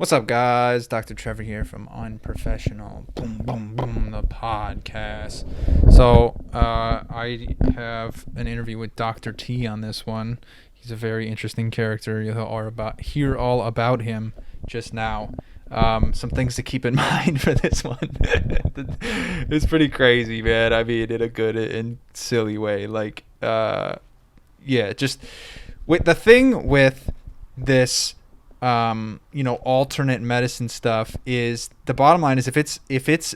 What's up, guys? Dr. Trevor here from Unprofessional Boom Boom Boom, the podcast. So, I have an interview with Dr. T on this one. He's a very interesting character. You'll hear all about him just now. Some things to keep in mind for this one. It's pretty crazy, man. I mean, in a good and silly way. Just with the thing with this. Alternate medicine stuff is the bottom line is if it's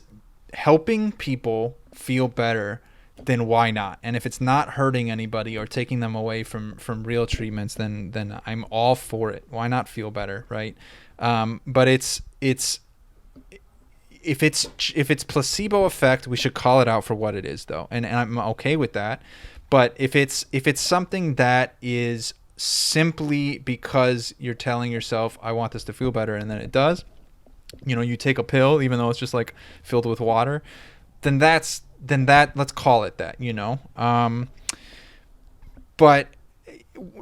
helping people feel better, then why not? And if it's not hurting anybody or taking them away from real treatments, then I'm all for it. Why not feel better, right? But it's if it's placebo effect, we should call it out for what it is, though, and I'm okay with that. But if it's something that is simply because you're telling yourself, I want this to feel better, and then it does, you take a pill even though it's just like filled with water, then let's call it that. But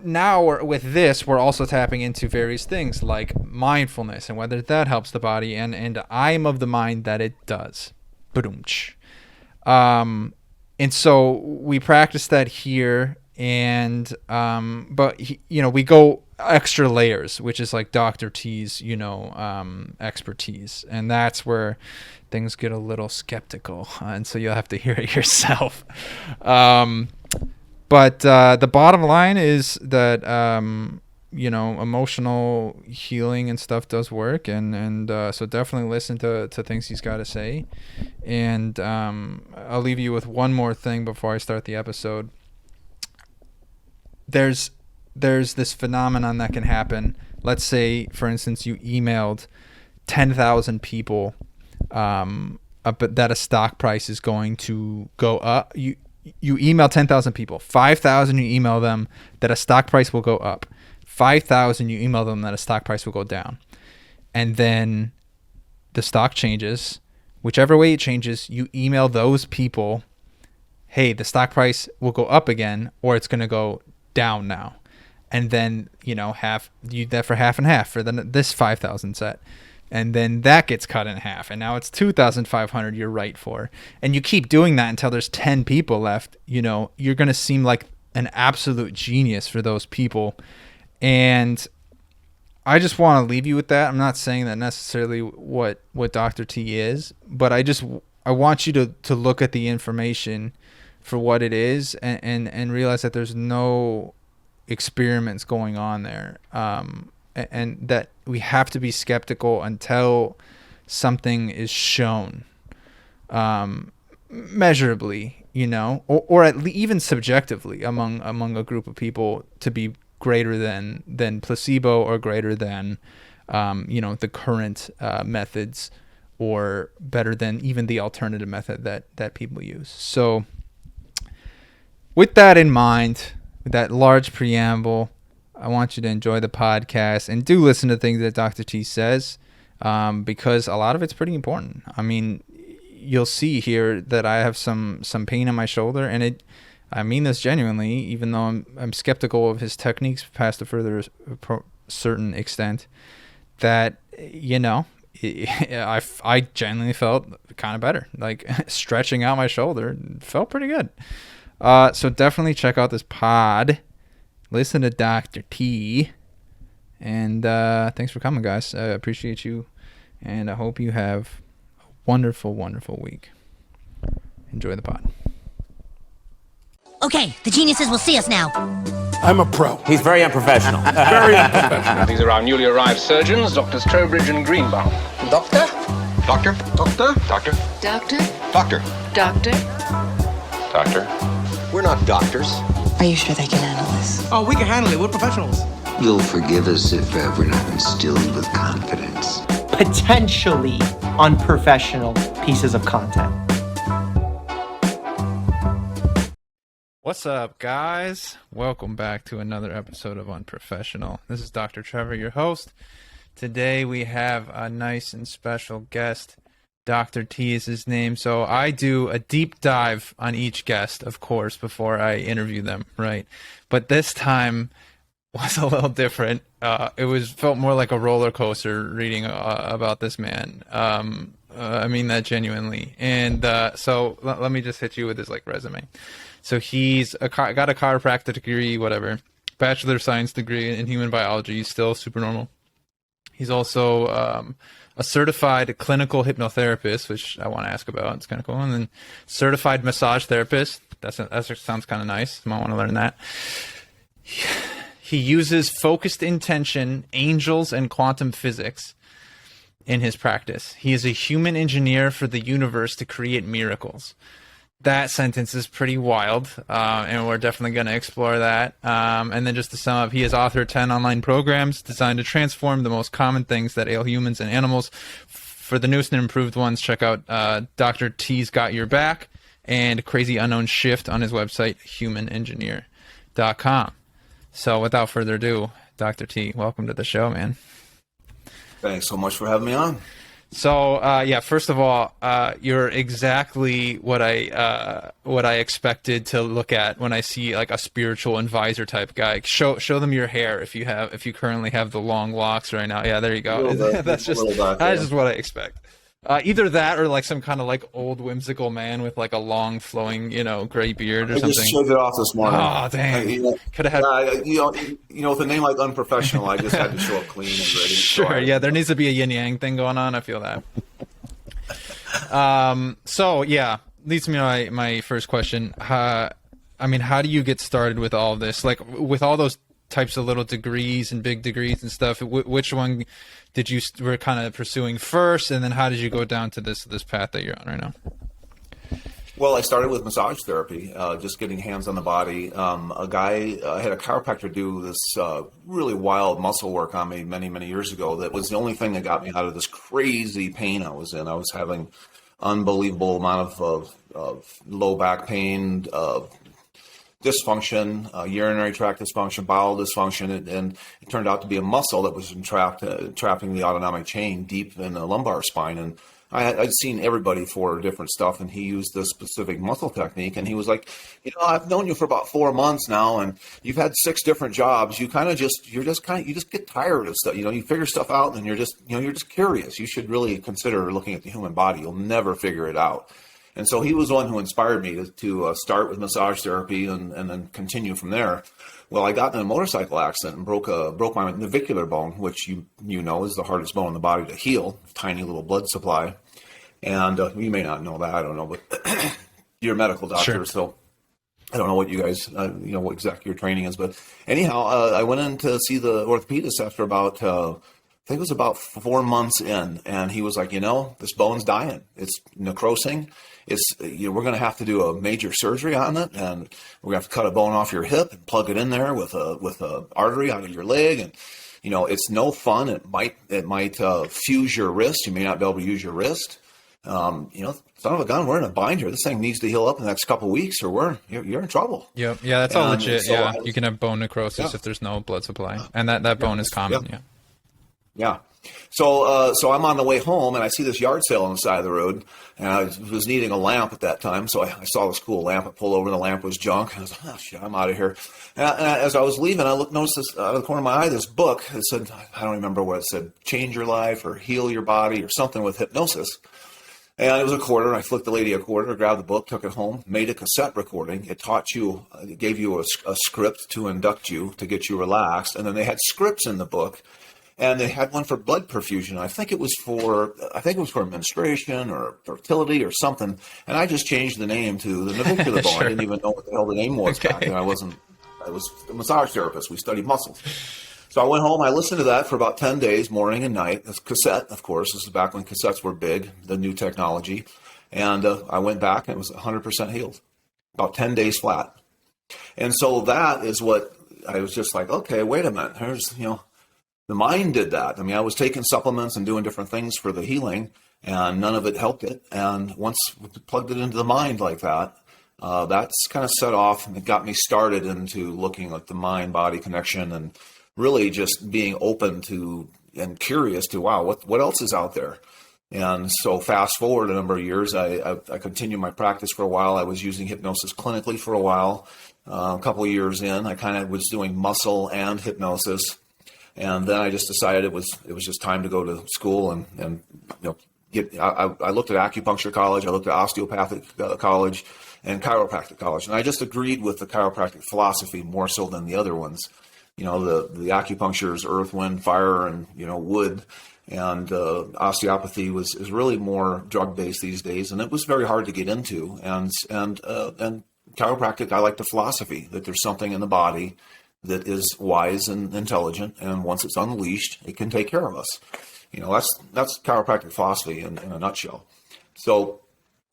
now with this, we're also tapping into various things like mindfulness and whether that helps the body, and I'm of the mind that it does. And so we practice that here. And we go extra layers, which is like Dr. T's expertise, and that's where things get a little skeptical, and so you'll have to hear it yourself. But the bottom line is that emotional healing and stuff does work, and so definitely listen to things he's got to say. And I'll leave you with one more thing before I start the episode. There's this phenomenon that can happen. Let's say, for instance, you emailed 10,000 people that a stock price is going to go up. You email 10,000 people. 5,000 you email them that a stock price will go up. 5,000 you email them that a stock price will go down. And then the stock changes. Whichever way it changes, you email those people, hey, the stock price will go up again, or it's going to go down now. And then you do that for half and half for this 5,000 set, and then that gets cut in half, and now it's 2,500 you're right for, and you keep doing that until there's 10 people left. You're gonna seem like an absolute genius for those people. And I just want to leave you with that. I'm not saying that necessarily what Dr. T is, but I want you to look at the information for what it is, and realize that there's no experiments going on there, and that we have to be skeptical until something is shown measurably, or at least even subjectively among a group of people to be greater than placebo, or greater than the current methods, or better than even the alternative method that people use. So with that in mind, with that large preamble, I want you to enjoy the podcast and do listen to things that Dr. T says, because a lot of it's pretty important. I mean, you'll see here that I have some pain in my shoulder, and I mean this genuinely, even though I'm skeptical of his techniques past a certain extent, that I genuinely felt kind of better. Like stretching out my shoulder felt pretty good. So definitely check out this pod. Listen to Dr. T. And thanks for coming, guys. I appreciate you. And I hope you have a wonderful, wonderful week. Enjoy the pod. Okay, the geniuses will see us now. I'm a pro. He's very unprofessional. Very unprofessional. These are our newly arrived surgeons, Doctors Trowbridge and Greenbaum. Doctor? Doctor? Doctor? Doctor? Doctor? Doctor? Doctor? Doctor? We're not doctors. Are you sure they can handle this? Oh, we can handle it. We're professionals. You'll forgive us if we're not instilled with confidence. Potentially unprofessional pieces of content. What's up, guys? Welcome back to another episode of Unprofessional. This is Dr. Trevor, your host. Today we have a nice and special guest. Dr. T is his name. So I do a deep dive on each guest, of course, before I interview them, right? But this time was a little different. It felt more like a roller coaster reading about this man. I mean that genuinely. And so let me just hit you with his like resume. So he's got a chiropractic degree, whatever, Bachelor of Science degree in human biology. He's still super normal. He's also a certified clinical hypnotherapist, which I want to ask about. It's kind of cool. And then certified massage therapist. That sounds kind of nice. Might want to learn that. He uses focused intention, angels, and quantum physics in his practice. He is a human engineer for the universe to create miracles. That sentence is pretty wild, and we're definitely going to explore that. And then just to sum up, he has authored 10 online programs designed to transform the most common things that ail humans and animals. For the newest and improved ones, check out Dr. T's Got Your Back and Crazy Unknown Shift on his website, humanengineer.com. So without further ado, Dr. T, welcome to the show, man. Thanks so much for having me on. So, first of all, you're exactly what I expected to look at when I see like a spiritual advisor type guy. Show them your hair if you currently have the long locks right now. Yeah, there you go. That's just what I expect. Either that or like some kind of like old whimsical man with like a long flowing, gray beard or something. I just shaved it off this morning. Oh, dang. Could have had... with a name like Unprofessional, I just had to show up clean and ready. Sure, yeah, there needs to be a yin-yang thing going on. I feel that. Leads me to my first question. How do you get started with all of this? Like, with all those types of little degrees and big degrees and stuff, which one did you were kind of pursuing first, and then how did you go down to this path that you're on right now? Well, I started with massage therapy, just getting hands on the body. A guy, I had a chiropractor do this really wild muscle work on me many, many years ago. That was the only thing that got me out of this crazy pain I was in. I was having unbelievable amount of low back pain, dysfunction, urinary tract dysfunction, bowel dysfunction, and it turned out to be a muscle that was trapping the autonomic chain deep in the lumbar spine. And I'd seen everybody for different stuff, and he used this specific muscle technique. And he was like, I've known you for about 4 months now, and you've had 6 different jobs. You just get tired of stuff. You figure stuff out, and you're just curious. You should really consider looking at the human body. You'll never figure it out. And so he was the one who inspired me to start with massage therapy and then continue from there. Well, I got in a motorcycle accident and broke my navicular bone, which you know is the hardest bone in the body to heal, tiny little blood supply. And you may not know that, I don't know, but you're a medical doctor, sure. So I don't know what you guys, what exactly your training is. But anyhow, I went in to see the orthopedist after about, I think it was about 4 months in, and he was like, this bone's dying. It's necrosing. We're going to have to do a major surgery on it, and we're going to have to cut a bone off your hip and plug it in there with a artery out of your leg. And, it's no fun. It might fuse your wrist. You may not be able to use your wrist. Son of a gun, we're in a bind here. This thing needs to heal up in the next couple of weeks, or you're in trouble. Yep. Yeah, that's all legit. So you can have bone necrosis if there's no blood supply, and that bone is common. Yeah. So I'm on the way home, and I see this yard sale on the side of the road, and I was needing a lamp at that time. So I saw this cool lamp. I pulled over, and the lamp was junk. And I was like, oh, shit, I'm out of here. And as I was leaving, I noticed this out of the corner of my eye, this book. It said, I don't remember what it said, Change Your Life or Heal Your Body or something with hypnosis. And it was a quarter. I flicked the lady a quarter, grabbed the book, took it home, made a cassette recording. It gave you a script to induct you, to get you relaxed. And then they had scripts in the book. And they had one for blood perfusion. I think it was for menstruation or fertility or something. And I just changed the name to the navicular bone. Sure. I didn't even know what the hell the name was back then. I was a massage therapist. We studied muscles. So I went home. I listened to that for about 10 days, morning and night. It's cassette, of course. This is back when cassettes were big, the new technology. And I went back, and it was 100% healed, about 10 days flat. And so that is what I was just like, okay, wait a minute. There's, the mind did that. I mean, I was taking supplements and doing different things for the healing, and none of it helped it. And once we plugged it into the mind like that, that's kind of set off, and it got me started into looking at the mind-body connection and really just being open to and curious to, wow, what else is out there? And so fast forward a number of years, I continued my practice for a while. I was using hypnosis clinically for a while. A couple of years in, I kind of was doing muscle and hypnosis. And then I just decided it was just time to go to school and I looked at acupuncture college, I looked at osteopathic college and chiropractic college. And I just agreed with the chiropractic philosophy more so than the other ones. The acupuncture is earth, wind, fire, and, wood. And osteopathy is really more drug-based these days. And it was very hard to get into. And chiropractic, I like the philosophy that there's something in the body that is wise and intelligent, and once it's unleashed, it can take care of us. That's chiropractic philosophy in a nutshell. So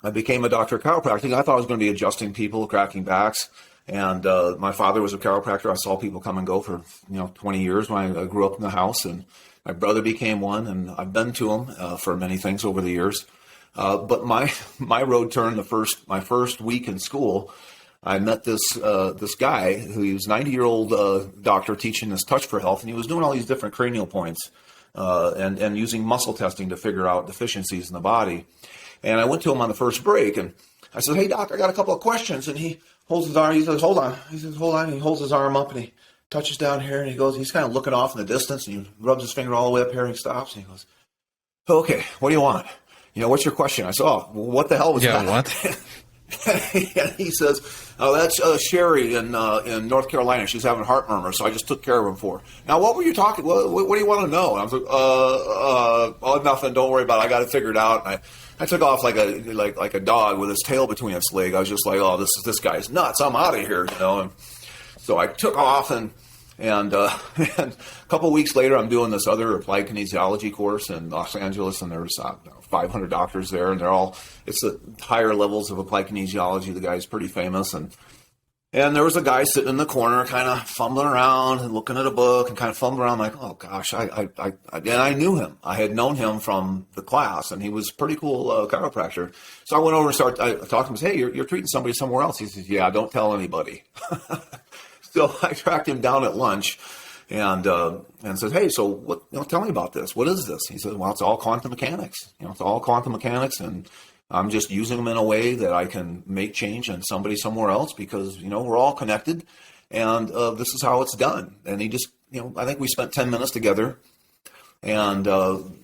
I became a doctor of chiropractic. I thought I was going to be adjusting people, cracking backs, and my father was a chiropractor. I saw people come and go for 20 years when I grew up in the house, and my brother became one, and I've been to him for many things over the years. But my road turned my first week in school. I met this guy who was a 90-year-old doctor teaching this Touch for Health, and he was doing all these different cranial points and using muscle testing to figure out deficiencies in the body. And I went to him on the first break, and I said, "Hey, doc, I got a couple of questions." And he holds his arm. He says, "Hold on." He says, "Hold on." And he holds his arm up, and he touches down here, and he's kind of looking off in the distance, and he rubs his finger all the way up here, and he stops, and he goes, "Okay, what do you want? What's your question?" I said, "Oh, what the hell was that?" Yeah, what? And he says, "Oh, that's Sherry in North Carolina. She's having heart murmurs, so I just took care of him for her." Now, what were you talking? What do you want to know? And I was like, "Oh, nothing. Don't worry about it. I got it figured out." And I took off like a dog with his tail between its leg. I was just like, "Oh, this guy's nuts. I'm out of here," And so I took off and a couple of weeks later, I'm doing this other applied kinesiology course in Los Angeles, and there's 500 doctors there, and it's the higher levels of applied kinesiology. The guy's pretty famous, and there was a guy sitting in the corner, kind of fumbling around and looking at a book and kind of fumbling around, like, oh gosh, and I knew him. I had known him from the class, and he was a pretty cool chiropractor. So I went over and I talked to him and said, "Hey, you're treating somebody somewhere else." He says, "Yeah, don't tell anybody." So I tracked him down at lunch and said, "Hey, so what? Tell me about this. What is this?" He said, "Well, it's all quantum mechanics. It's all quantum mechanics, and I'm just using them in a way that I can make change in somebody somewhere else because we're all connected, and this is how it's done." And he just, I think we spent 10 minutes together, and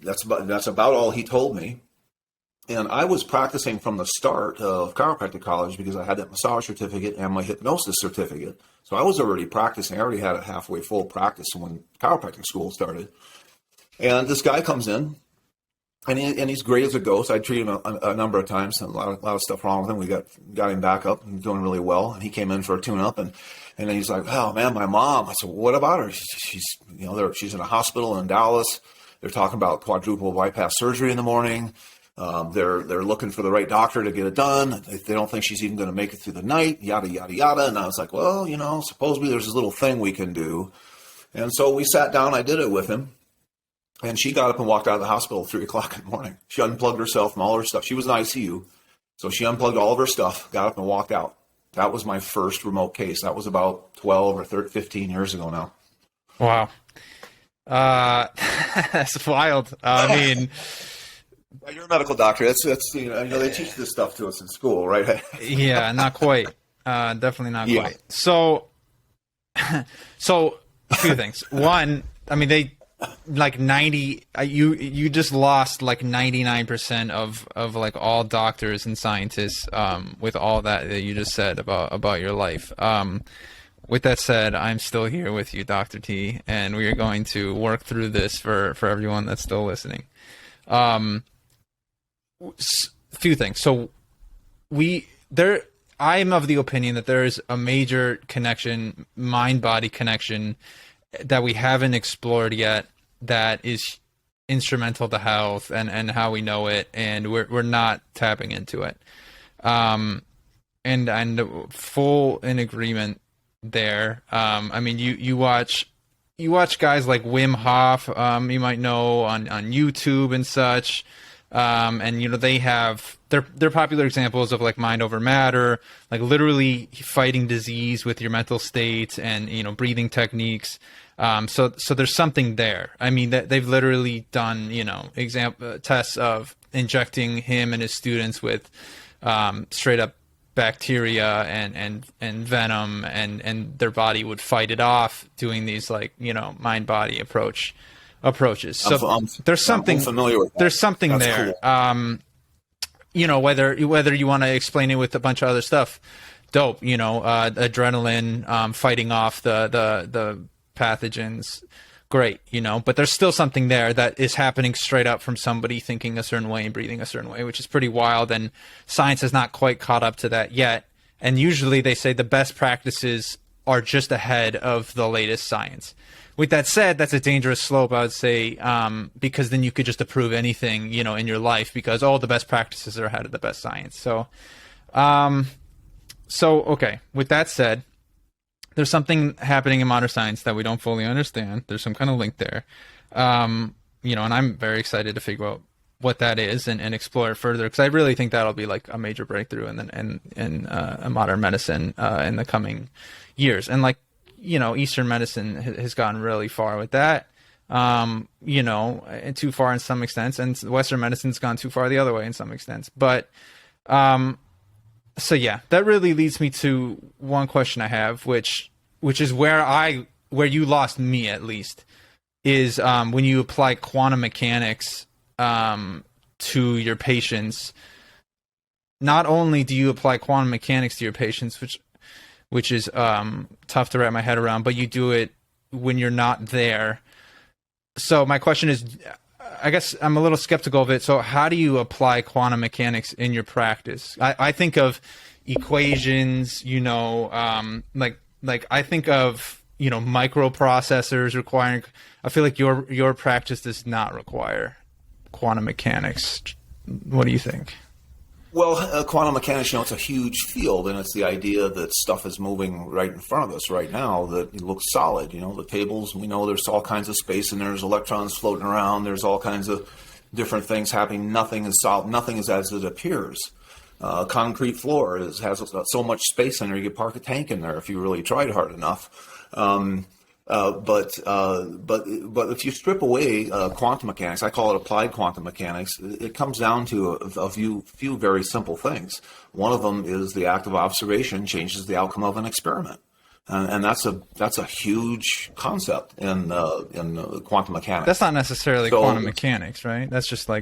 that's about all he told me. And I was practicing from the start of chiropractic college because I had that massage certificate and my hypnosis certificate. So I was already practicing. I already had a halfway full practice when chiropractic school started. And this guy comes in, and he's great as a ghost. I treated him a number of times. A lot of stuff wrong with him. We got him back up and doing really well. And he came in for a tune-up, and then he's like, "Oh man, my mom." I said, "What about her?" She's she's in a hospital in Dallas. They're talking about quadruple bypass surgery in the morning. They're looking for the right doctor to get it done. They don't think she's even going to make it through the night, yada, yada, yada. And I was like, well, supposedly there's this little thing we can do. And so we sat down. I did it with him. And she got up and walked out of the hospital at 3 o'clock in the morning. She unplugged herself from all her stuff. She was in ICU. So she unplugged all of her stuff, got up and walked out. That was my first remote case. That was about 12 or 15 years ago now. Wow. That's wild. I mean... You're a medical doctor. That's they teach this stuff to us in school, right? Yeah, not quite. Definitely not quite. So a few things. One, I mean, they like 90. You just lost like 99% of like all doctors and scientists with all that you just said about your life. With that said, I'm still here with you, Dr. T, and we are going to work through this for everyone that's still listening. Few things. So I'm of the opinion that there is a major connection, mind-body connection that we haven't explored yet that is instrumental to health and how we know it, and we're not tapping into it. And full in agreement there. I mean, you watch guys like Wim Hof, you might know on YouTube and such. And they have they're popular examples of like mind over matter, like literally fighting disease with your mental state and breathing techniques. So there's something there. I mean, they've literally done, tests of injecting him and his students with straight up bacteria and venom, and their body would fight it off, doing these mind body approaches. So there's something familiar with that. There's something That's there. Cool. Whether you want to explain it with a bunch of other stuff, dope. Adrenaline, fighting off the pathogens, great. But there's still something there that is happening straight up from somebody thinking a certain way and breathing a certain way, which is pretty wild. And science has not quite caught up to that yet. And usually they say the best practices are just ahead of the latest science. With that said, that's a dangerous slope, I would say, because then you could just approve anything, in your life, because all the best practices are ahead of the best science. So, okay. With that said, there's something happening in modern science that we don't fully understand. There's some kind of link there, and I'm very excited to figure out what that is and explore it further, because I really think that'll be like a major breakthrough in modern medicine in the coming years. And Eastern medicine has gotten really far with that, and too far in some extents, and Western medicine's gone too far the other way in some extents. But, so yeah, that really leads me to one question I have, which is where you lost me, at least, is, when you apply quantum mechanics, to your patients. Not only do you apply quantum mechanics to your patients, which is tough to wrap my head around, but you do it when you're not there. So my question is, I guess I'm a little skeptical of it. So how do you apply quantum mechanics in your practice? I think of equations, I think of, microprocessors requiring, I feel like your practice does not require quantum mechanics. What do you think? Well, quantum mechanics, it's a huge field, and it's the idea that stuff is moving right in front of us right now that it looks solid. The tables, we know there's all kinds of space, and there's electrons floating around. There's all kinds of different things happening. Nothing is solid. Nothing is as it appears. Concrete floor has so much space in there, you could park a tank in there if you really tried hard enough. But if you strip away quantum mechanics, I call it applied quantum mechanics, it comes down to a few very simple things. One of them is the act of observation changes the outcome of an experiment, and that's a huge concept in quantum mechanics. That's not necessarily quantum mechanics, right? That's just no,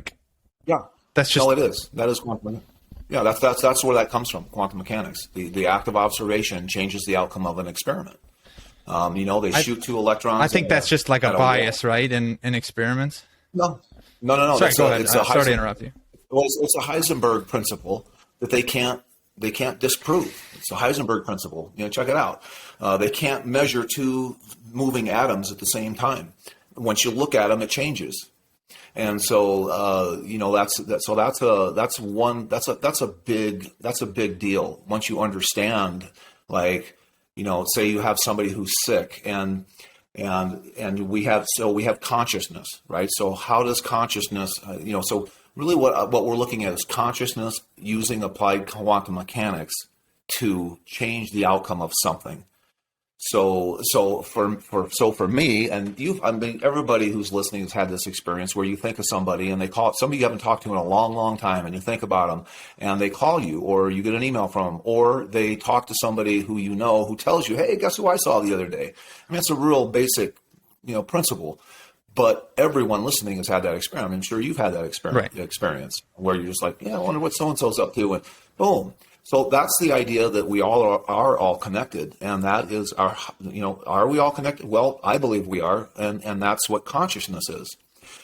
it is. That is quantum. Yeah, that's where that comes from. Quantum mechanics. The act of observation changes the outcome of an experiment. They shoot two electrons. I think that's just like a bias, right? In experiments. No. Sorry, go ahead. Sorry to interrupt you. Well, it's a Heisenberg principle that they can't disprove. It's the Heisenberg principle. Check it out. They can't measure two moving atoms at the same time. Once you look at them, it changes. And so, that's a big deal. Once you understand, say you have somebody who's sick and we have consciousness, right? So how does consciousness, so really what we're looking at is consciousness using applied quantum mechanics to change the outcome of something. So for me, and everybody who's listening has had this experience where you think of somebody and they call it somebody you haven't talked to in a long, long time, and you think about them and they call you, or you get an email from them, or they talk to somebody who tells you, hey, guess who I saw the other day? I mean, it's a real basic, principle, but everyone listening has had that experience. I'm sure you've had that experience where you're just like, yeah, I wonder what so-and-so's up to, and boom. So that's the idea that we all are all connected, and that is are we all connected? Well, I believe we are, and that's what consciousness is.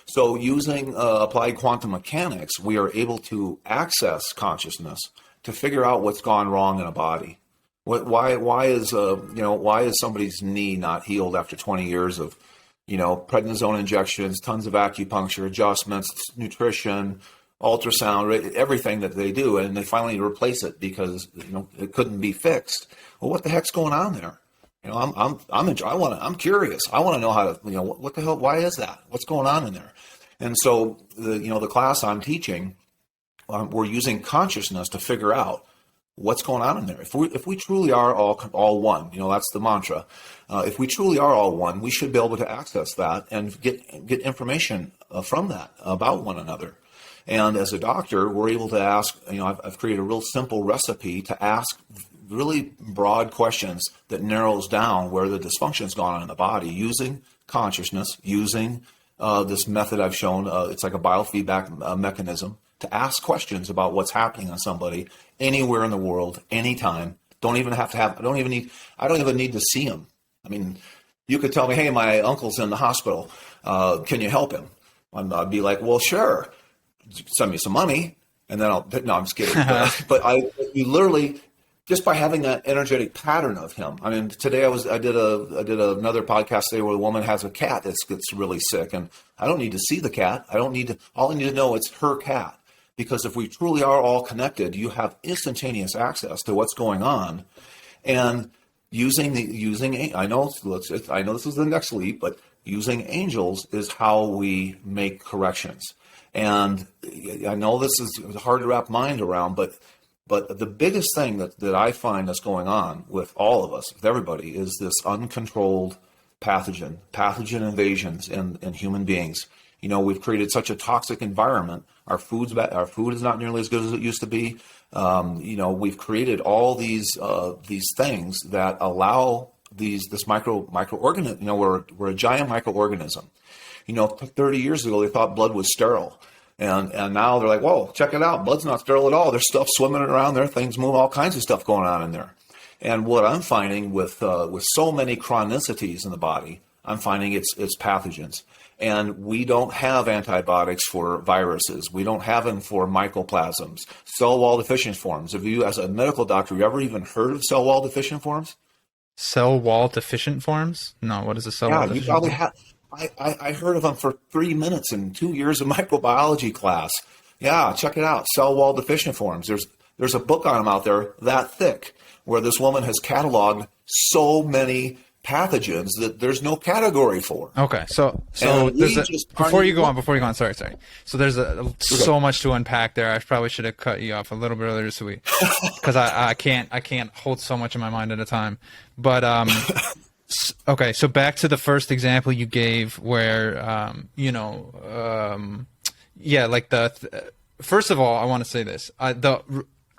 So using applied quantum mechanics, we are able to access consciousness to figure out what's gone wrong in a body. Why is somebody's knee not healed after 20 years of prednisone injections, tons of acupuncture, adjustments, nutrition, ultrasound, everything that they do, and they finally replace it because it couldn't be fixed. Well, what the heck's going on there? I'm curious. I want to know how to what the hell? Why is that? What's going on in there? And so the class I'm teaching, we're using consciousness to figure out what's going on in there. If we truly are all one, that's the mantra. If we truly are all one, we should be able to access that and get information from that about one another. And as a doctor, we're able to ask, I've created a real simple recipe to ask really broad questions that narrows down where the dysfunction's gone on in the body using consciousness, using this method I've shown. It's like a biofeedback mechanism to ask questions about what's happening on somebody anywhere in the world, anytime. I don't even need to see them. I mean, you could tell me, hey, my uncle's in the hospital. Can you help him? I'd be like, well, sure. Send me some money, and then I'm just kidding. You literally, just by having that energetic pattern of him. I mean, today I did another podcast today where the woman has a cat that gets really sick, and I don't need to see the cat. All I need to know it's her cat, because if we truly are all connected, you have instantaneous access to what's going on, and I know this is the next leap, but using angels is how we make corrections. And I know this is hard to wrap mind around, but the biggest thing that I find that's going on with all of us, with everybody, is this uncontrolled pathogen invasions in human beings. We've created such a toxic environment. Our food is not nearly as good as it used to be. We've created all these things that allow this microorganism. We're a giant microorganism. 30 years ago, they thought blood was sterile. And now they're like, whoa, check it out. Blood's not sterile at all. There's stuff swimming around there. Things move, all kinds of stuff going on in there. And what I'm finding with so many chronicities in the body, I'm finding it's pathogens. And we don't have antibiotics for viruses. We don't have them for mycoplasms, cell wall deficient forms. Have you, as a medical doctor, you ever even heard of cell wall deficient forms? Cell wall deficient forms? No, what is a cell wall deficient? Yeah, you probably have. I heard of them for 3 minutes in 2 years of microbiology class. Yeah, check it out. Cell wall deficient forms. There's a book on them out there that thick where this woman has cataloged so many pathogens that there's no category for. Okay, so before you go on, sorry. So there's so much to unpack there. I probably should have cut you off a little bit earlier, because I can't hold so much in my mind at a time. But okay, so back to the first example you gave, where first of all, I want to say this: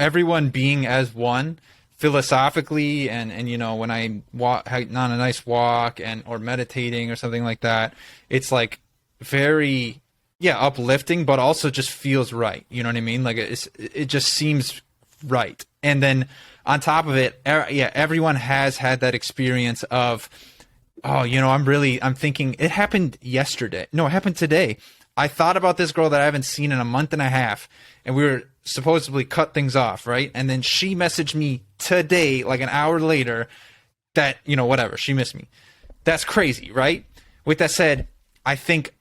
everyone being as one. Philosophically, and when I walk on a nice walk or meditating or something like that, it's like very uplifting, but also just feels right. You know what I mean? Like it just seems right. And then on top of it, everyone has had that experience of, I'm thinking it happened yesterday. No, it happened today. I thought about this girl that I haven't seen in a month and a half, and we were supposedly cut things off, right? And then she messaged me today, like an hour later, that, whatever, she missed me. That's crazy, right? With that said, I think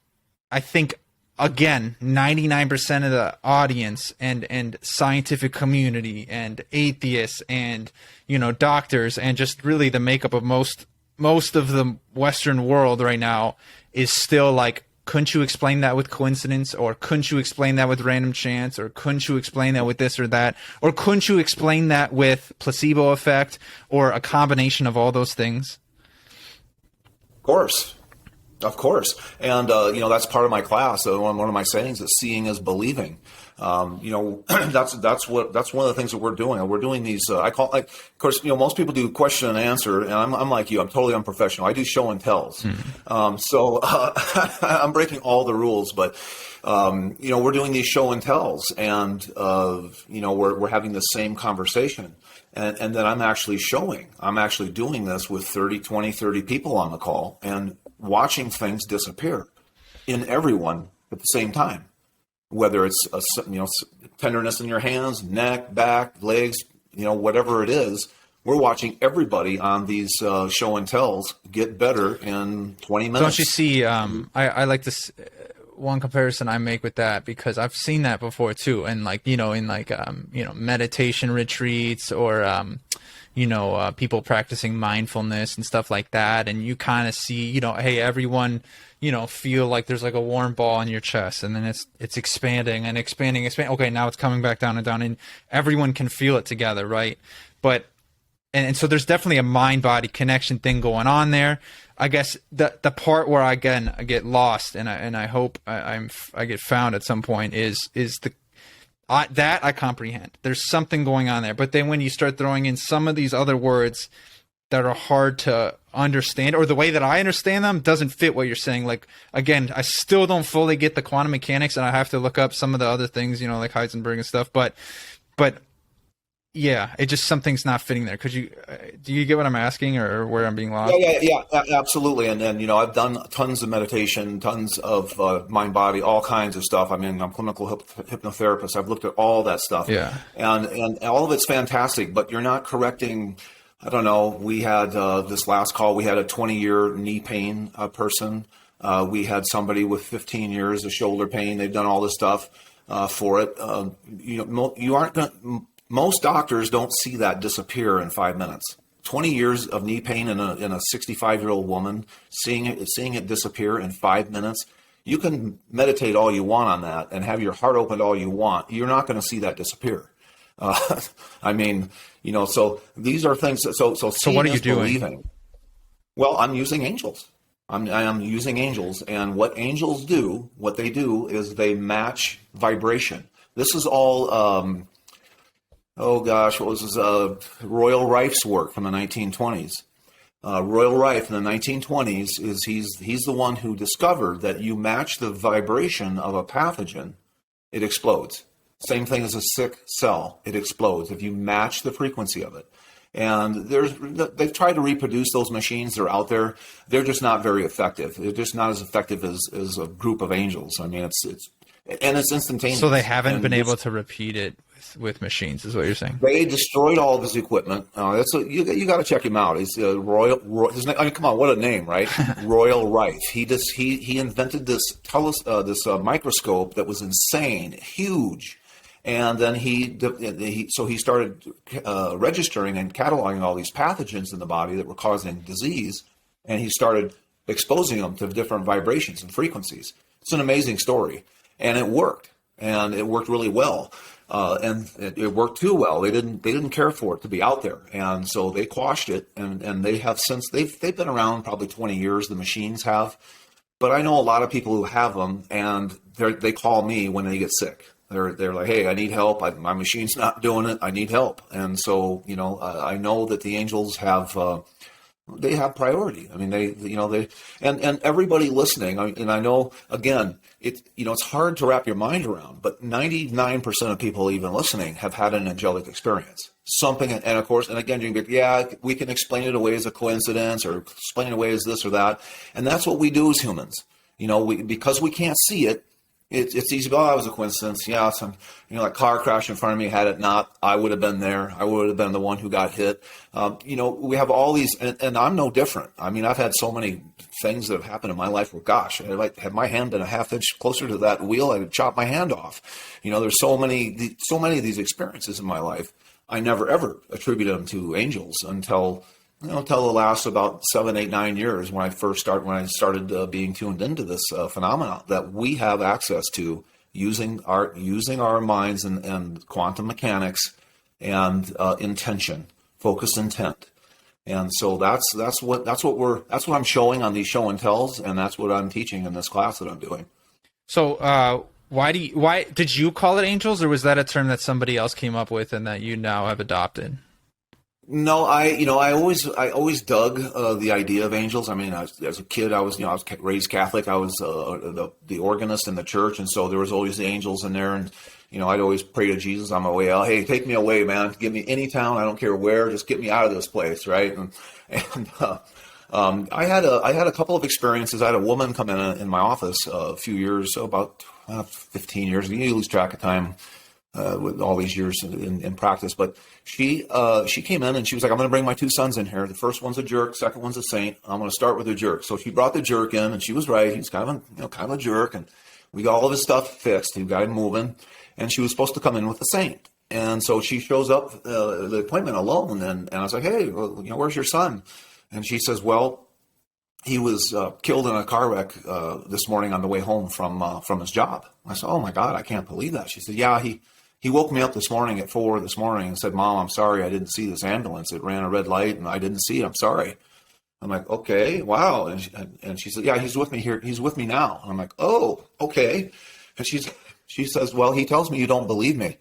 again, 99% of the audience and scientific community and atheists and, doctors and just really the makeup of most of the Western world right now is still like, couldn't you explain that with coincidence? Or couldn't you explain that with random chance? Or couldn't you explain that with this or that? Or couldn't you explain that with placebo effect or a combination of all those things? Of course. And, that's part of my class. One of my sayings is seeing is believing. That's one of the things that we're doing. We're doing these, of course, most people do question and answer, and I'm like you, I'm totally unprofessional. I do show and tells. So I'm breaking all the rules, but, we're doing these show and tells, and, we're having the same conversation. And then I'm actually doing this with 30 people on the call and watching things disappear in everyone at the same time. Whether it's tenderness in your hands, neck, back, legs, whatever it is, we're watching everybody on these show and tells get better in 20 minutes. Don't you see? I like this one comparison I make with that, because I've seen that before too, and meditation retreats or people practicing mindfulness and stuff like that, and you kind of see hey, everyone feel like there's like a warm ball in your chest, and then it's expanding and expanding. Okay, now it's coming back down and down, and everyone can feel it together, right? But and so there's definitely a mind-body connection thing going on there. I guess the part where I get lost, and I hope I get found at some point is that I comprehend. There's something going on there, but then when you start throwing in some of these other words that are hard to understand, or the way that I understand them doesn't fit what you're saying. Like, again, I still don't fully get the quantum mechanics, and I have to look up some of the other things, like Heisenberg and stuff. But yeah, it just, something's not fitting there. Do you get what I'm asking, or where I'm being lost? Yeah, absolutely. And then, I've done tons of meditation, tons of mind body, all kinds of stuff. I mean, I'm a clinical hypnotherapist. I've looked at all that stuff. Yeah. And all of it's fantastic, but you're not correcting. I don't know. We had this last call, we had a 20-year knee pain person. We had somebody with 15 years of shoulder pain. They've done all this stuff for it. You aren't going. Most doctors don't see that disappear in 5 minutes. 20 years of knee pain in a 65-year-old woman, seeing it disappear in 5 minutes. You can meditate all you want on that and have your heart opened all you want. You're not going to see that disappear. I mean, so these are things. So what are you doing? Believing. Well, I'm using angels. I'm using angels, and what angels do, what they do is they match vibration. This is all. What was his Royal Rife's work from the 1920s? Royal Rife in the 1920s he's the one who discovered that you match the vibration of a pathogen, it explodes. Same thing as a sick cell, it explodes if you match the frequency of it. And they've tried to reproduce those machines. They're out there. They're just not very effective. They're just not as effective as a group of angels. I mean, it's instantaneous. So they haven't been able to repeat it with machines, is what you're saying? They destroyed all of his equipment. You got to check him out. He's Royal. Come on, what a name, right? Royal Rife. He invented this microscope that was insane, huge. And then he started registering and cataloging all these pathogens in the body that were causing disease, and he started exposing them to different vibrations and frequencies. It's an amazing story, and it worked, and it worked really well, and it worked too well. They didn't care for it to be out there, and so they quashed it, and they have since they've been around probably 20 years. The machines have, but I know a lot of people who have them, and they call me when they get sick. They're like, hey, I need help. My machine's not doing it. I need help. And so, I know that the angels have, they have priority. I mean, and everybody listening. And I know, again, it's hard to wrap your mind around, but 99% of people even listening have had an angelic experience. Something, and of course, and again, you can be, yeah, we can explain it away as a coincidence or explain it away as this or that. And that's what we do as humans. Because we can't see it. It's easy. Oh, that was a coincidence. Yeah, like car crash in front of me. Had it not, I would have been there. I would have been the one who got hit. We have all these, and I'm no different. I mean, I've had so many things that have happened in my life where, gosh, had my hand been a half inch closer to that wheel, I'd chop my hand off. There's so many of these experiences in my life. I never ever attributed them to angels until the last about 7, 8, 9 years when I started being tuned into this phenomenon that we have access to using our minds and quantum mechanics and intention, focused intent. And so that's what I'm showing on these show and tells, and that's what I'm teaching in this class that I'm doing. So why did you call it angels, or was that a term that somebody else came up with and that you now have adopted? No, I always dug the idea of angels. I mean, as a kid, I was raised Catholic. I was the organist in the church, and so there was always the angels in there. And I'd always pray to Jesus on my way out. Hey, take me away, man. Give me any town. I don't care where. Just get me out of this place, right? And I had a couple of experiences. I had a woman come in my office a few years, about 15 years. You lose track of time. With all these years in practice, but she came in and she was like, I'm going to bring my 2 sons in here. The first one's a jerk, second one's a saint. I'm going to start with the jerk. So she brought the jerk in, and she was right. He's kind of a jerk, and we got all of his stuff fixed. We got him moving, and she was supposed to come in with the saint. And so she shows up the appointment alone, and I was like, hey, where's your son? And she says, well, he was killed in a car wreck this morning on the way home from his job. I said, oh my God, I can't believe that. She said, yeah, he woke me up this morning at 4 this morning and said, Mom, I'm sorry I didn't see this ambulance. It ran a red light and I didn't see it. I'm sorry. I'm like, okay, wow. And she said, yeah, he's with me here. He's with me now. I'm like, oh, okay. And she says, well, he tells me you don't believe me.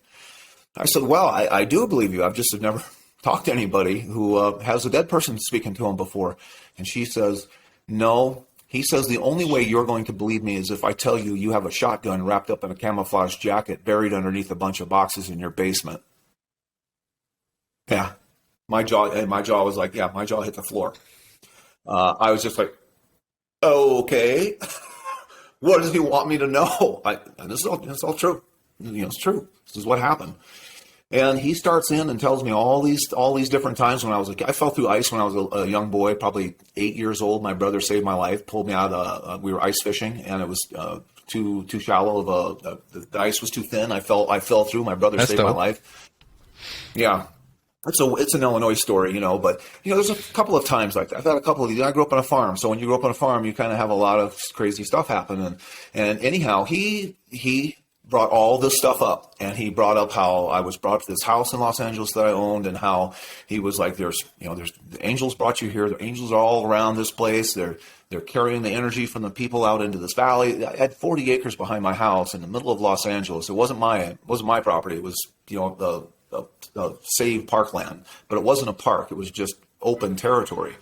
I said, well, I do believe you. I've just never talked to anybody who has a dead person speaking to him before. And she says, no. He says the only way you're going to believe me is if I tell you you have a shotgun wrapped up in a camouflage jacket buried underneath a bunch of boxes in your basement. Yeah. My jaw was like, yeah, my jaw hit the floor. I was just like, okay, what does he want me to know? And it's all true. It's true. This is what happened. And he starts in and tells me all these different times when I was I fell through ice when I was a young boy, probably 8 years old. My brother saved my life, pulled me out. We were ice fishing, and it was too shallow the ice was too thin. I fell through. My brother saved my life. Yeah. It's an Illinois story, but there's a couple of times like that. I've had a couple of these. I grew up on a farm. So when you grow up on a farm, you kind of have a lot of crazy stuff happen. And anyhow, he brought all this stuff up, and he brought up how I was brought to this house in Los Angeles that I owned, and how he was like, there's the angels brought you here. The angels are all around this place. They're carrying the energy from the people out into this valley. I had 40 acres behind my house in the middle of Los Angeles. It wasn't my property. It was, the saved parkland, but it wasn't a park. It was just open territory.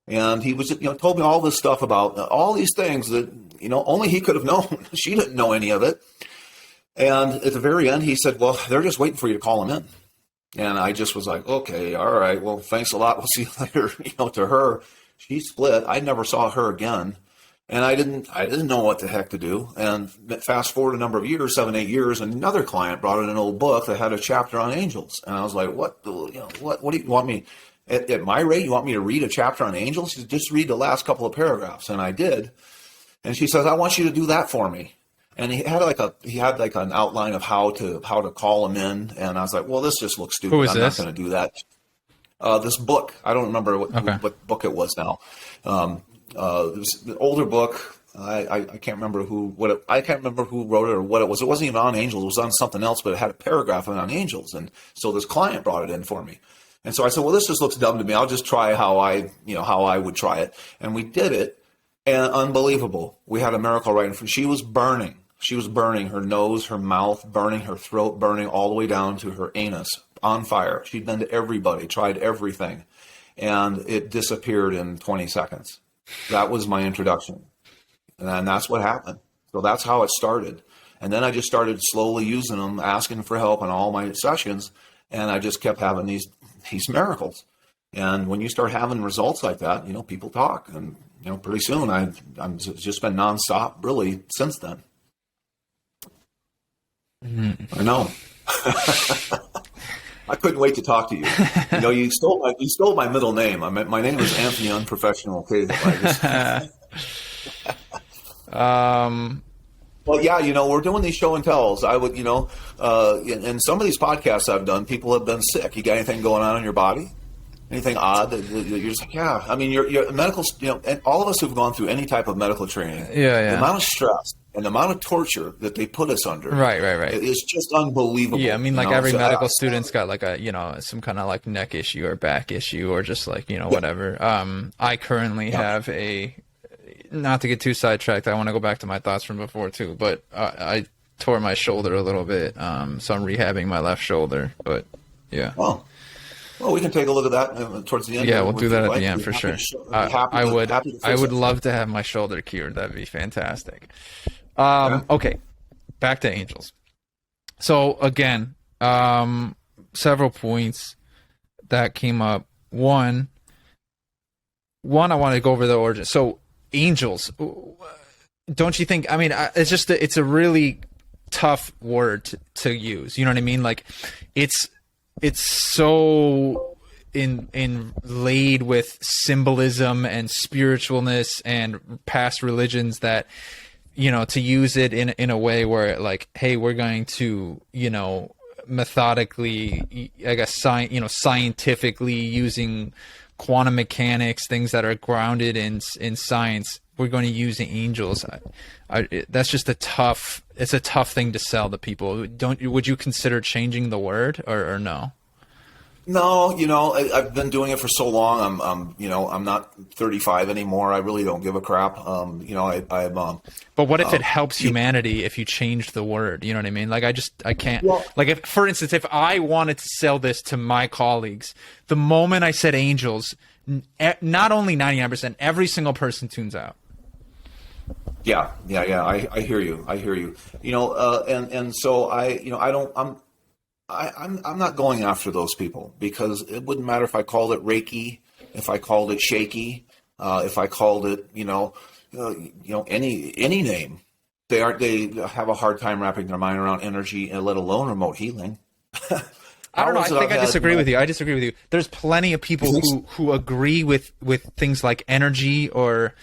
And he was, told me all this stuff about all these things that, only he could have known. She didn't know any of it. And at the very end, he said, well, they're just waiting for you to call them in. And I just was like, okay, all right, well, thanks a lot. We'll see you later. To her, she split. I never saw her again. And I didn't know what the heck to do. And fast forward a number of years, 7, 8 years, another client brought in an old book that had a chapter on angels. And I was like, what do you want me, at my rate, you want me to read a chapter on angels? Just read the last couple of paragraphs. And I did. And she says, I want you to do that for me. And he had like an outline of how to call him in. And I was like, well, this just looks stupid. I'm not going to do that. This book, I don't remember what book it was now. It was an older book. I can't remember who wrote it or what it was. It wasn't even on angels. It was on something else, but it had a paragraph on angels. And so this client brought it in for me. And so I said, well, this just looks dumb to me. I'll just try how I would try it. And we did it. And unbelievable. We had a miracle right in front. She was burning. She was burning her nose, her mouth, burning her throat, burning all the way down to her anus, on fire. She'd been to everybody, tried everything. And it disappeared in 20 seconds. That was my introduction. And that's what happened. So that's how it started. And then I just started slowly using them, asking for help in all my sessions. And I just kept having these miracles. And when you start having results like that, people talk. And, pretty soon I'm just been nonstop really since then. Mm-hmm. I know. I couldn't wait to talk to you. You stole my middle name. My name is Anthony Unprofessional. Okay. Well, yeah, we're doing these show and tells. I would, in some of these podcasts I've done, people have been sick. You got anything going on in your body? Anything odd that you're just like, yeah. I mean, you're medical, and all of us who've gone through any type of medical training, the amount of stress and the amount of torture that they put us under, right, is just unbelievable. Yeah, I mean, every medical student's got like a, some kind of like neck issue or back issue or just like, whatever. I currently have not to get too sidetracked, I want to go back to my thoughts from before too, but I tore my shoulder a little bit, so I'm rehabbing my left shoulder, but yeah. Well, we can take a look at that towards the end. Yeah, we'll do that at the end for sure. I would love to have my shoulder cured. That'd be fantastic. Okay, back to angels. So again, several points that came up. One, I want to go over the origin. So angels, don't you think? I mean, it's a really tough word to use. You know what I mean? Like, it's so laid with symbolism and spiritualness and past religions that, to use it in a way where like, hey, we're going to, methodically, I guess, scientifically using quantum mechanics, things that are grounded in science, we're going to use the angels. That's just it's a tough thing to sell to people. Would you consider changing the word or no? No, I've been doing it for so long. I'm not 35 anymore. I really don't give a crap. But what if it helps humanity if you change the word? You know what I mean? Like, I can't. Well, like, if, for instance, if I wanted to sell this to my colleagues, the moment I said angels, not only 99%, every single person tunes out. Yeah. I hear you. And so I'm not going after those people, because it wouldn't matter if I called it Reiki, if I called it Shaky, if I called it, any name. They have a hard time wrapping their mind around energy, and let alone remote healing. I don't know. I think I disagree with you. I disagree with you. There's plenty of people who agree with things like energy, or,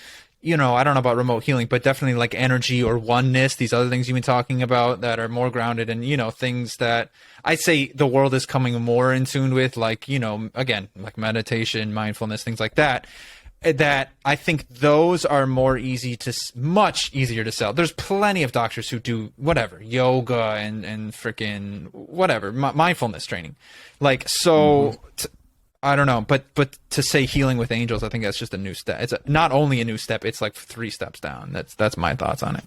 I don't know about remote healing, but definitely like energy or oneness, these other things you've been talking about that are more grounded in, things that I'd say the world is coming more in tune with, like, again, like meditation, mindfulness, things like that I think those are much easier to sell. There's plenty of doctors who do whatever, yoga and freaking whatever, mindfulness training. Like, so I don't know, but to say healing with angels, I think that's just a new step. It's not only a new step, it's like 3 steps down. That's my thoughts on it.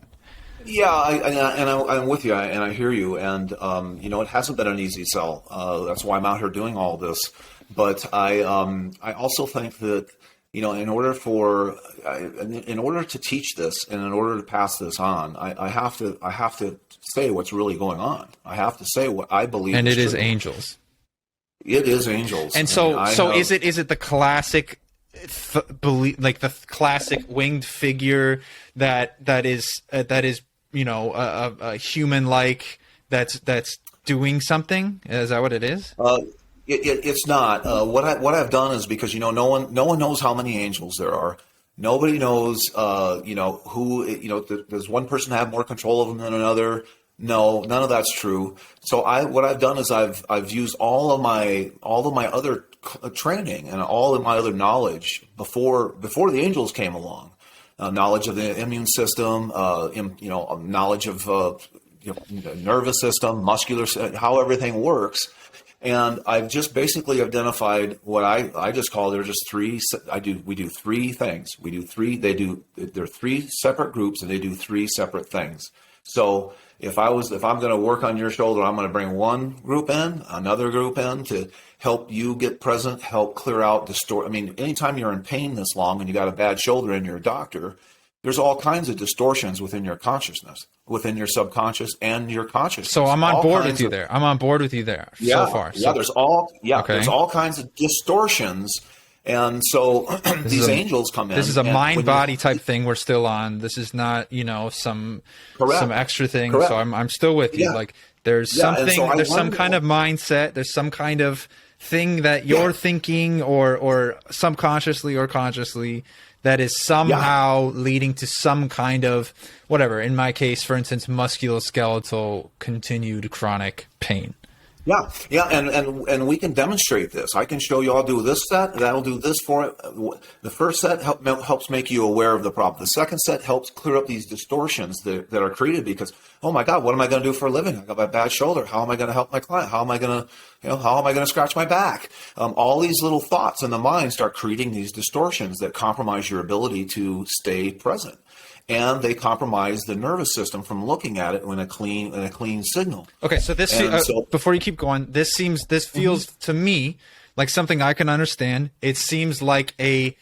Yeah, I'm with you, and I hear you, and it hasn't been an easy sell. That's why I'm out here doing all this. But I also think that in order to teach this and in order to pass this on, I have to say what's really going on. I have to say what I believe. And it is angels. It is angels. And is it the classic like the classic winged figure that is a human like that's doing something? Is that what it is? It's not. What I've done is, because no one knows how many angels there are. Nobody knows who does one person have more control of them than another. No, none of that's true. So what I've done is I've used all of my other training and all of my other knowledge before the angels came along. Knowledge of the immune system, knowledge of nervous system, muscular, how everything works. And I've just basically identified what I just call, they're just three. We do 3 things. They're 3 separate groups, and they do 3 separate things. So if I'm going to work on your shoulder, I'm going to bring one group in, another group in to help you get present, help clear out anytime you're in pain this long and you got a bad shoulder and you're a doctor, there's all kinds of distortions within your consciousness, within your subconscious and your consciousness. So I'm on board with you there. I'm on board with you there so far. There's all kinds of distortions. And so these angels come in. This is a mind-body type thing we're still on. This is not, some extra thing. Correct. So I'm still with you. Yeah. Like, there's something, there's some kind of mindset, there's some kind of thing that you're thinking or subconsciously or consciously that is somehow leading to some kind of whatever. In my case, for instance, musculoskeletal continued chronic pain. Yeah, and we can demonstrate this. I can show you. I'll do this set. That'll do this for it. The first set helps make you aware of the problem. The second set helps clear up these distortions that are created because, oh my God, what am I going to do for a living? I got a bad shoulder. How am I going to help my client? How am I going to scratch my back? All these little thoughts in the mind start creating these distortions that compromise your ability to stay present. And they compromise the nervous system from looking at it in a clean signal. Okay, so before you keep going, this feels to me like something I can understand. It seems like a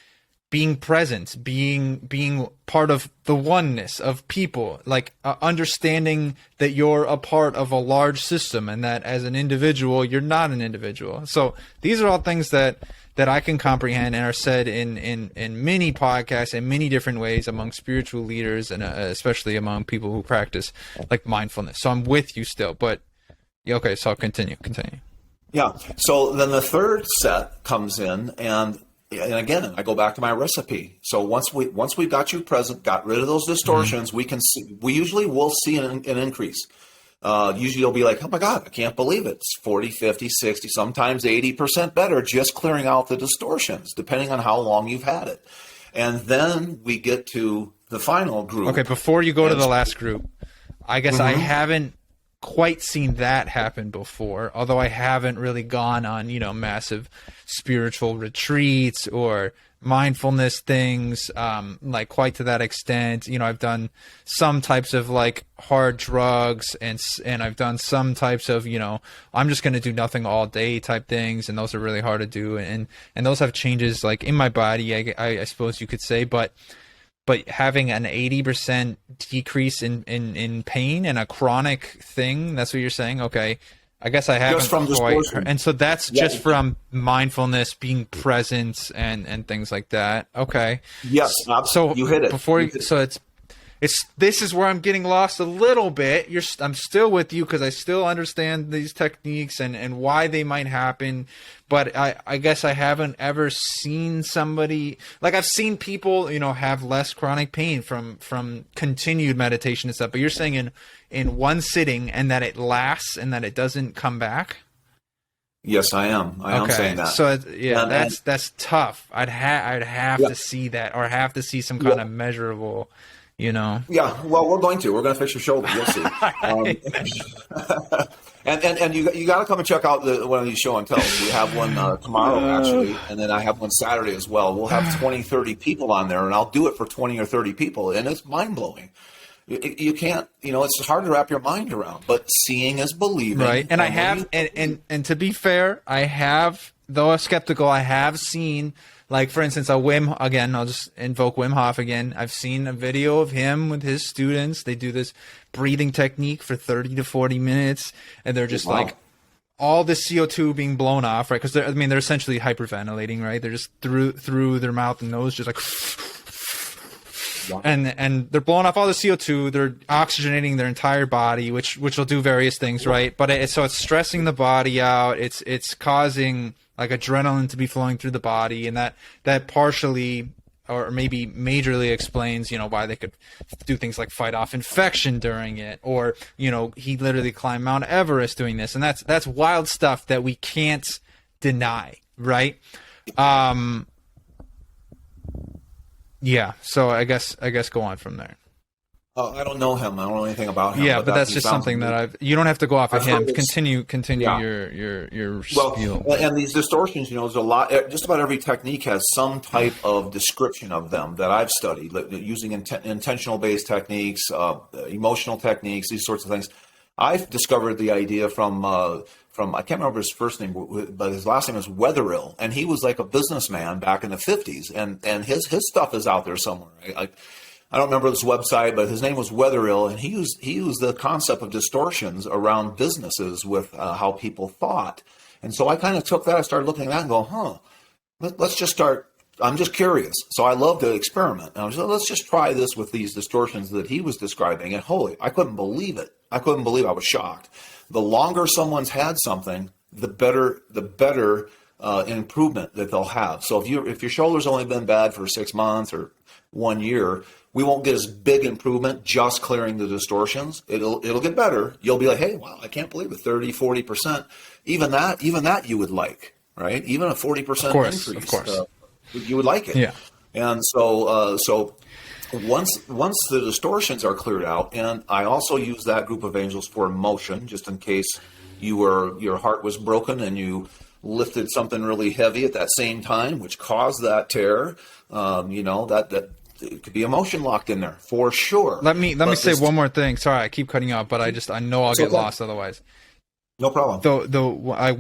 being present, being part of the oneness of people, like understanding that you're a part of a large system and that as an individual, you're not an individual. So these are all things that I can comprehend and are said in many podcasts in many different ways among spiritual leaders and especially among people who practice like mindfulness. So I'm with you still, but okay, so I'll continue. Yeah. So then the third set comes in and again, I go back to my recipe. So once we got you present, got rid of those distortions, we usually will see an increase. usually you'll be like, oh my God, I can't believe it. It's 40, 50, 60, sometimes 80% better just clearing out the distortions, depending on how long you've had it. And then we get to the final group. Okay, before you go to the last group, I guess I haven't quite seen that happen before, although I haven't really gone on, massive spiritual retreats or mindfulness things, like quite to that extent. I've done some types of like hard drugs and I've done some types of, I'm just going to do nothing all day type things. And those are really hard to do. And those have changes like in my body, I suppose you could say, but having an 80% decrease in pain and a chronic thing, that's what you're saying? Okay. I guess I haven't quite heard. And so that's just from mindfulness, being present and things like that. Okay. Yes. So you hit it. So this is where I'm getting lost a little bit. I'm still with you because I still understand these techniques and why they might happen. But I guess I haven't ever seen somebody like I've seen people, have less chronic pain from continued meditation and stuff. But you're saying in one sitting and that it lasts and that it doesn't come back? Yes, I am. I am saying that. So that's tough. I'd have to see that or have to see some kind of measurable. Yeah, well, we're going to fix your shoulder. You'll see. And you got to come and check out one of these show and tells. We have one tomorrow actually, and then I have one Saturday as well. We'll have 20, 30 people on there, and I'll do it for 20 or 30 people, and it's mind blowing. You can't, it's hard to wrap your mind around, but seeing is believing. Right, and I have, and to be fair, I have, though skeptical, I have seen. Like, for instance, I'll just invoke Wim Hof again. I've seen a video of him with his students. They do this breathing technique for 30 to 40 minutes, and they're just like all the CO2 being blown off, right? Because they're essentially hyperventilating, right? They're just through their mouth and nose, just like, and they're blowing off all the CO2. They're oxygenating their entire body, which will do various things, right? But so it's stressing the body out. It's causing like adrenaline to be flowing through the body, and that partially or maybe majorly explains, why they could do things like fight off infection during it, or, he literally climbed Mount Everest doing this, and that's wild stuff that we can't deny, right? Yeah. So I guess go on from there. I don't know him. I don't know anything about him. Yeah, but that's just something that you don't have to go off of him. Continue your spiel. And these distortions, there's a lot. Just about every technique has some type of description of them that I've studied, using intentional-based techniques, emotional techniques, these sorts of things. I've discovered the idea from I can't remember his first name, but his last name is Wetherill, and he was like a businessman back in the 50s, and his stuff is out there somewhere. I don't remember this website, but his name was Wetherill, and he used the concept of distortions around businesses with how people thought. And so I kind of took that, I started looking at that and go, let's just start. I'm just curious. So I love to experiment. And I was like, let's just try this with these distortions that he was describing. And I couldn't believe it. I was shocked. The longer someone's had something, the better improvement that they'll have. So if your shoulder's only been bad for 6 months or 1 year, we won't get as big improvement just clearing the distortions. It'll get better. You'll be like, hey, wow, I can't believe it, 30, 40%. Even that you would like, right? Even a 40% increase. Of course. You would like it. Yeah. And so once the distortions are cleared out, and I also use that group of angels for motion, just in case your heart was broken and you lifted something really heavy at that same time, which caused that tear. That it could be emotion locked in there for sure. Let me say one more thing. Sorry, I keep cutting you off, but I know I'll get lost otherwise. No problem.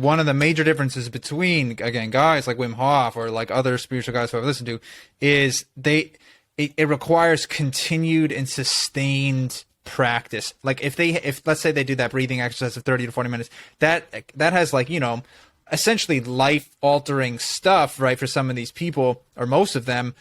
One of the major differences between, again, guys like Wim Hof or like other spiritual guys who I've listened to is it requires continued and sustained practice. Like if let's say they do that breathing exercise of 30 to 40 minutes, that has like, essentially life altering stuff, right, for some of these people or most of them,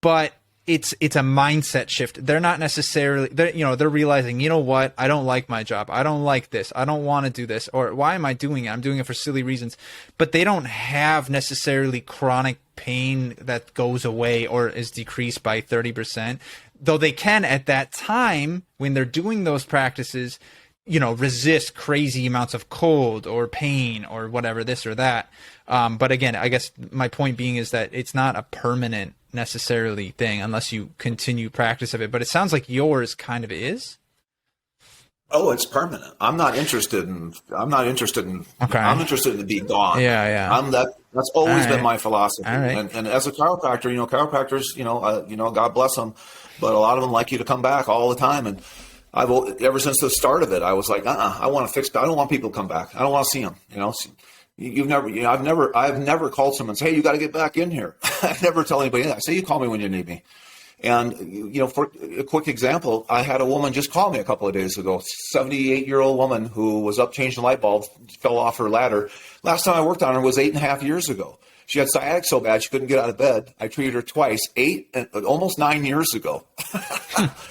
but it's a mindset shift. They're not necessarily, they're realizing, what, I don't like my job. I don't like this. I don't want to do this. Or why am I doing it? I'm doing it for silly reasons. But they don't have necessarily chronic pain that goes away or is decreased by 30%. Though they can at that time when they're doing those practices, resist crazy amounts of cold or pain or whatever, this or that. But again, I guess my point being is that it's not a permanent necessarily thing unless you continue practice of it. But it sounds like yours kind of is. Oh, it's permanent. I'm not interested in. Okay. I'm interested in being gone. Yeah. That's always All been right. my philosophy. All right. And as a chiropractor, chiropractors, God bless them, but a lot of them like you to come back all the time. And ever since the start of it, I was like, I want to fix. I don't want people to come back. I don't want to see them. I've never called someone and say, hey, you got to get back in here. I never tell anybody that. I say, you call me when you need me. And, for a quick example, I had a woman just call me a couple of days ago, 78-year-old woman who was up changing light bulbs, fell off her ladder. Last time I worked on her was 8.5 years ago. She had sciatic so bad she couldn't get out of bed. I treated her twice, almost 9 years ago.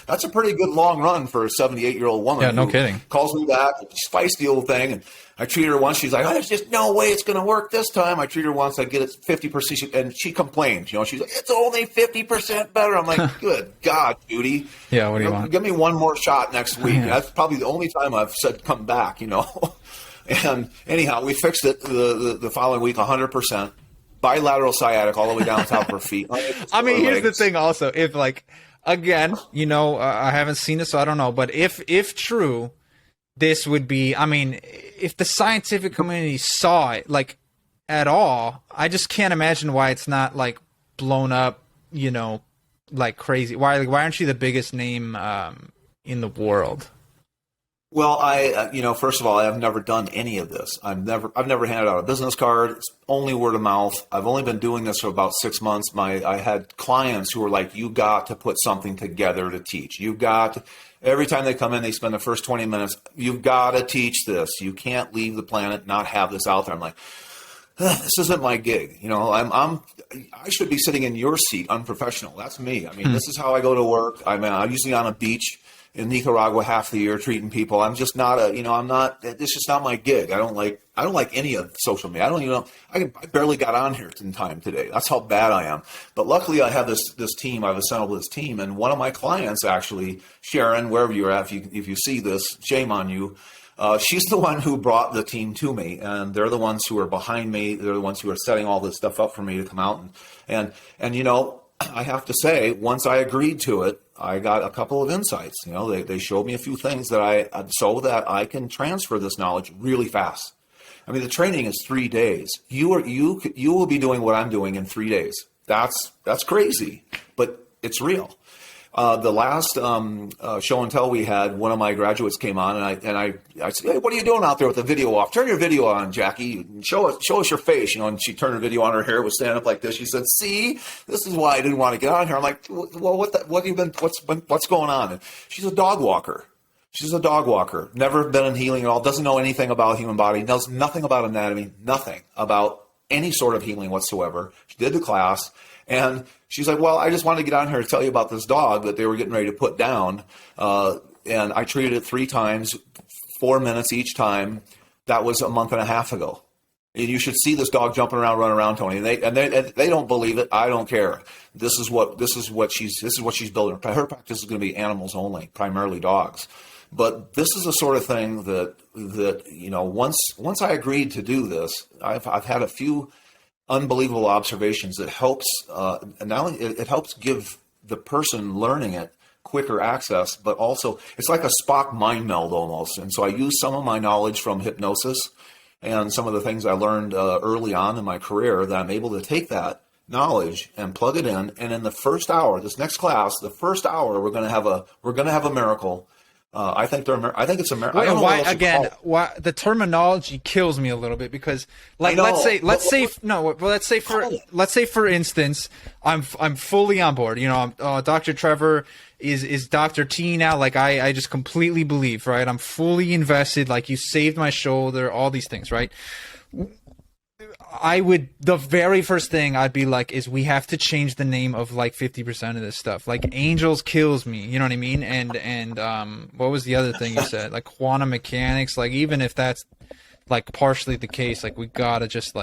That's a pretty good long run for a 78-year-old woman. Yeah, no kidding. Calls me back, feisty old thing. And I treated her once. She's like, there's just no way it's going to work this time. I treated her once. I get it 50%. And she complains. She's like, it's only 50% better. I'm like, good God, Judy. Yeah, what do you want? Give me one more shot next week. Yeah. That's probably the only time I've said come back, And anyhow, we fixed it the following week 100%. Bilateral sciatic all the way down top of her feet. I mean, here's the thing also. If again, I haven't seen it, so I don't know. But if true, this would be, if the scientific community saw it, at all, I just can't imagine why it's not, blown up, like crazy. Why aren't you the biggest name in the world? Well, first of all, I've never done any of this. I've never handed out a business card. It's only word of mouth. I've only been doing this for about 6 months. I had clients who were like, you got to put something together to teach. Every time they come in, they spend the first 20 minutes. You've got to teach this. You can't leave the planet, not have this out there. I'm like, this isn't my gig. I should be sitting in your seat, unprofessional. That's me. This is how I go to work. I'm usually on a beach in Nicaragua half the year treating people. I'm just not it's just not my gig. I don't like any of social media. I barely got on here in time today. That's how bad I am. But luckily I have this team. I've assembled this team, and one of my clients actually, Sharon, wherever you're at, if you see this, shame on you. She's the one who brought the team to me, and they're the ones who are behind me. They're the ones who are setting all this stuff up for me to come out and I have to say, once I agreed to it, I got a couple of insights. They showed me a few things so that I can transfer this knowledge really fast. The training is 3 days. You will be doing what I'm doing in 3 days. That's crazy, but it's real. The last show and tell we had, one of my graduates came on, and I said, hey, what are you doing out there with the video off? Turn your video on, Jackie. Show us your face. And she turned her video on. Her hair was standing up like this. She said, see, this is why I didn't want to get on here. I'm like, well, what's going on? And she's a dog walker. She's a dog walker. Never been in healing at all. Doesn't know anything about the human body. Knows nothing about anatomy. Nothing about any sort of healing whatsoever. She did the class. And she's like, well, I just wanted to get on here to tell you about this dog that they were getting ready to put down. And I treated it 3 times, 4 minutes each time. That was a month and a half ago. And you should see this dog jumping around, running around, Tony. And they don't believe it. I don't care. This is what she's building. Her practice is going to be animals only, primarily dogs. But this is the sort of thing that once I agreed to do this, I've had a few unbelievable observations that helps not only it helps give the person learning it quicker access, but also it's like a Spock mind meld almost. And so I use some of my knowledge from hypnosis and some of the things I learned early on in my career, that I'm able to take that knowledge and plug it in. And in the first hour, this next class, the first hour, we're going to have a miracle. I think it's a miracle. Why the terminology kills me a little bit, because let's say for instance, I'm fully on board. Dr. Trevor is Dr. T now. I just completely believe, right? I'm fully invested. You saved my shoulder, all these things, right? The very first thing I'd be like is, we have to change the name of 50% of this stuff. Angels kills me, you know what I mean? And what was the other thing you said? Quantum mechanics, even if that's partially the case, we gotta just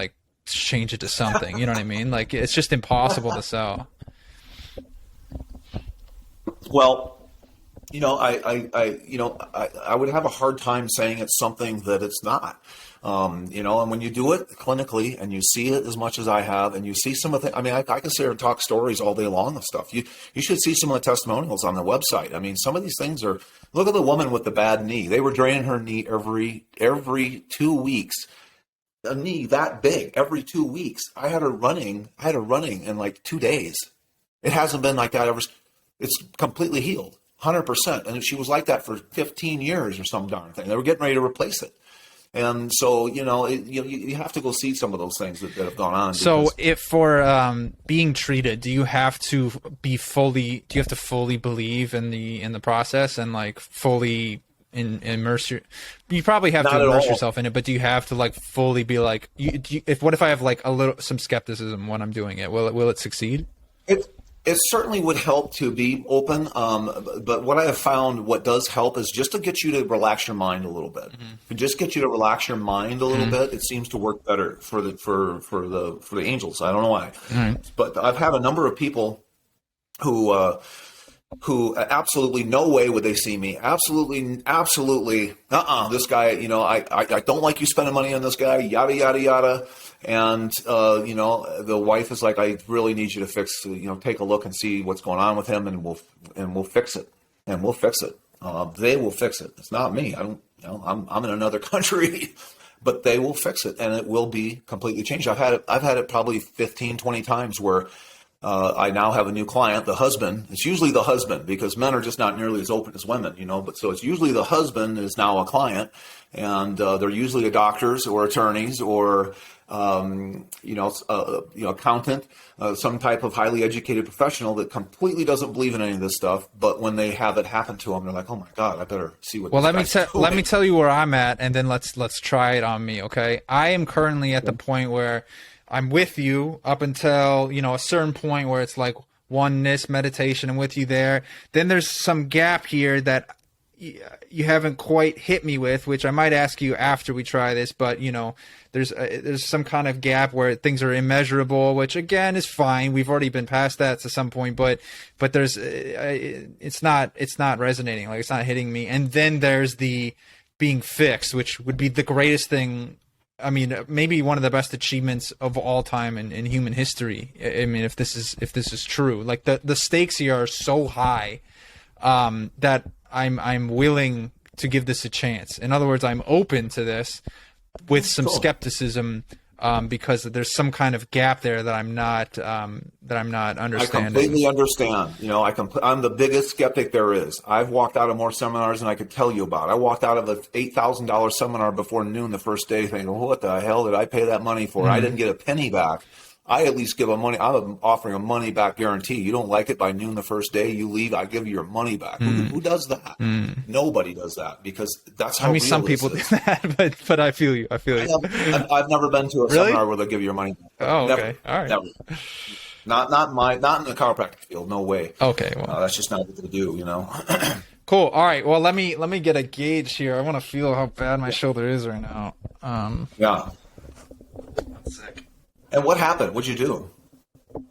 change it to something, you know what I mean? It's just impossible to sell. Well, I would have a hard time saying it's something that it's not. And when you do it clinically and you see it as much as I have, and you see some of the, I can sit here and talk stories all day long of stuff. You should see some of the testimonials on the website. I mean, some of these things are, look at the woman with the bad knee. They were draining her knee every 2 weeks. A knee that big every 2 weeks. I had her running in like 2 days. It hasn't been like that ever. It's completely healed, 100%. And she was like that for 15 years or some darn thing. They were getting ready to replace it. And so, you have to go see some of those things that have gone on. So if for being treated, do you have to fully believe in the process and like fully immerse you probably have to immerse yourself in it, but do you have to like fully be like, what if I have like some skepticism when I'm doing it? Will it succeed? It certainly would help to be open, but what I have found, what does help is just to get you to relax your mind a little bit. And just get you to relax your mind a little bit. It seems to work better for the angels. I don't know why, but I've had a number of people who absolutely no way would they see me. Absolutely. This guy, I don't like you spending money on this guy, yada, yada, yada. And, the wife is like, I really need you to fix, take a look and see what's going on with him, and we'll fix it. And we'll fix it. They will fix it. It's not me. I'm in another country, but they will fix it, and it will be completely changed. I've had it probably 15, 20 times where, I now have a new client, the husband. It's usually the husband, because men are just not nearly as open as women, but so it's usually the husband is now a client, and they're usually doctors or attorneys or, accountant, some type of highly educated professional that completely doesn't believe in any of this stuff. But when they have it happen to them, they're like, oh my God, I better see what. Well, let me tell you where I'm at, and then let's try it on me. Okay. I am currently at the point where I'm with you up until, a certain point where it's like oneness meditation. I'm with you there. Then there's some gap here that you haven't quite hit me with, which I might ask you after we try this, but there's some kind of gap where things are immeasurable, which again is fine. We've already been past that to some point, but there's, it's not resonating. Like, it's not hitting me. And then there's the being fixed, which would be the greatest thing. I mean, maybe one of the best achievements of all time in human history. I mean, if this is true, like the stakes here are so high, that I'm willing to give this a chance. In other words, I'm open to this with some skepticism, because there's some kind of gap there that I'm not understanding. I completely understand. I'm the biggest skeptic there is. I've walked out of more seminars than I could tell you about. I walked out of an $8,000 seminar before noon the first day thinking, what the hell did I pay that money for? I didn't get a penny back. I at least I'm offering a money back guarantee. You don't like it by noon the first day, you leave, I give you your money back. Who does that? Nobody does that, because that's how. Some people do that, but I feel you. I've never been to a seminar where they give you your money back. Oh, never, okay, all right. Never. Not in the chiropractic field. No way. Okay, well, that's just not what they do. Cool. All right. Well, let me get a gauge here. I want to feel how bad my shoulder is right now. Yeah. 1 sec. And what happened? What'd you do? Okay.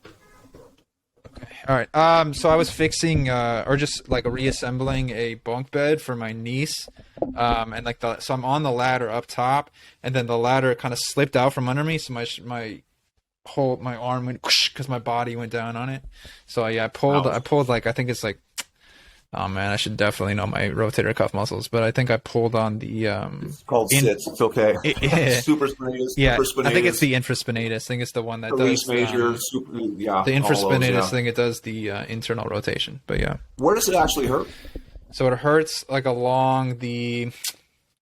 All right. So I was fixing, or just like reassembling a bunk bed for my niece. And like so I'm on the ladder up top, and then the ladder kind of slipped out from under me. So my arm went because my body went down on it. So I pulled like, I think it's like, oh man, I should definitely know my rotator cuff muscles, but I think I pulled on the it's called sits. It's okay. Supraspinatus. Yeah, I think it's the infraspinatus. I think it's the one that does major. The infraspinatus thing. It does the internal rotation. But yeah. Where does it actually hurt? So it hurts like along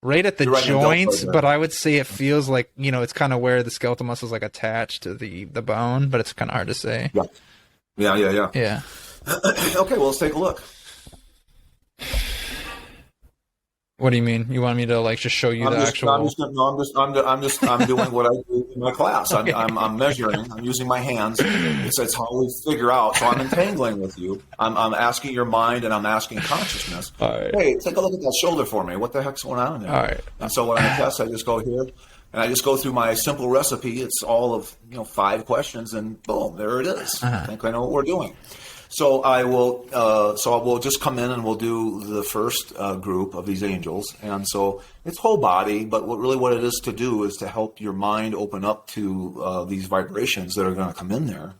right at the joints, but I would say it feels like, it's kind of where the skeletal muscle is like attached to the bone, but it's kind of hard to say. Yeah. Yeah. Okay, well, let's take a look. What do you mean? You want me to like just show you I'm doing what I do in my class. I'm measuring. I'm using my hands. It's how we figure out. So I'm entangling with you. I'm asking your mind, and I'm asking consciousness. All right. Hey, take a look at that shoulder for me. What the heck's going on there? All right. And so when I test, I just go here, and I just go through my simple recipe. It's all of 5 questions, and boom, there it is. I think I know what we're doing. So I will. So we'll just come in and we'll do the first group of these angels, and so it's whole body. But what it is to do is to help your mind open up to these vibrations that are going to come in there,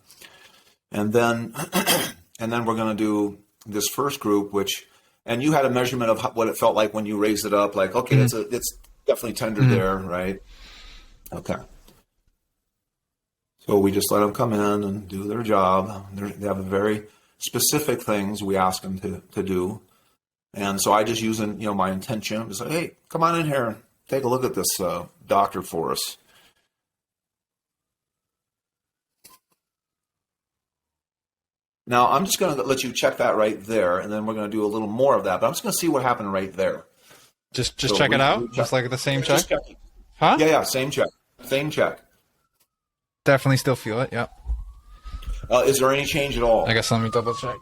and then we're going to do this first group, and you had a measurement of what it felt like when you raised it up. Like, okay, it's definitely tender there, right? Okay. So we just let them come in and do their job. They have very specific things we ask them to do. And so I just use my intention to say, hey, come on in here and take a look at this doctor for us. Now, I'm just going to let you check that right there, and then we're going to do a little more of that. But I'm just going to see what happened right there. Just check it out? Just like the same check? Huh? Yeah, same check. Same check. Definitely still feel it, yep. Is there any change at all? I guess let me double check.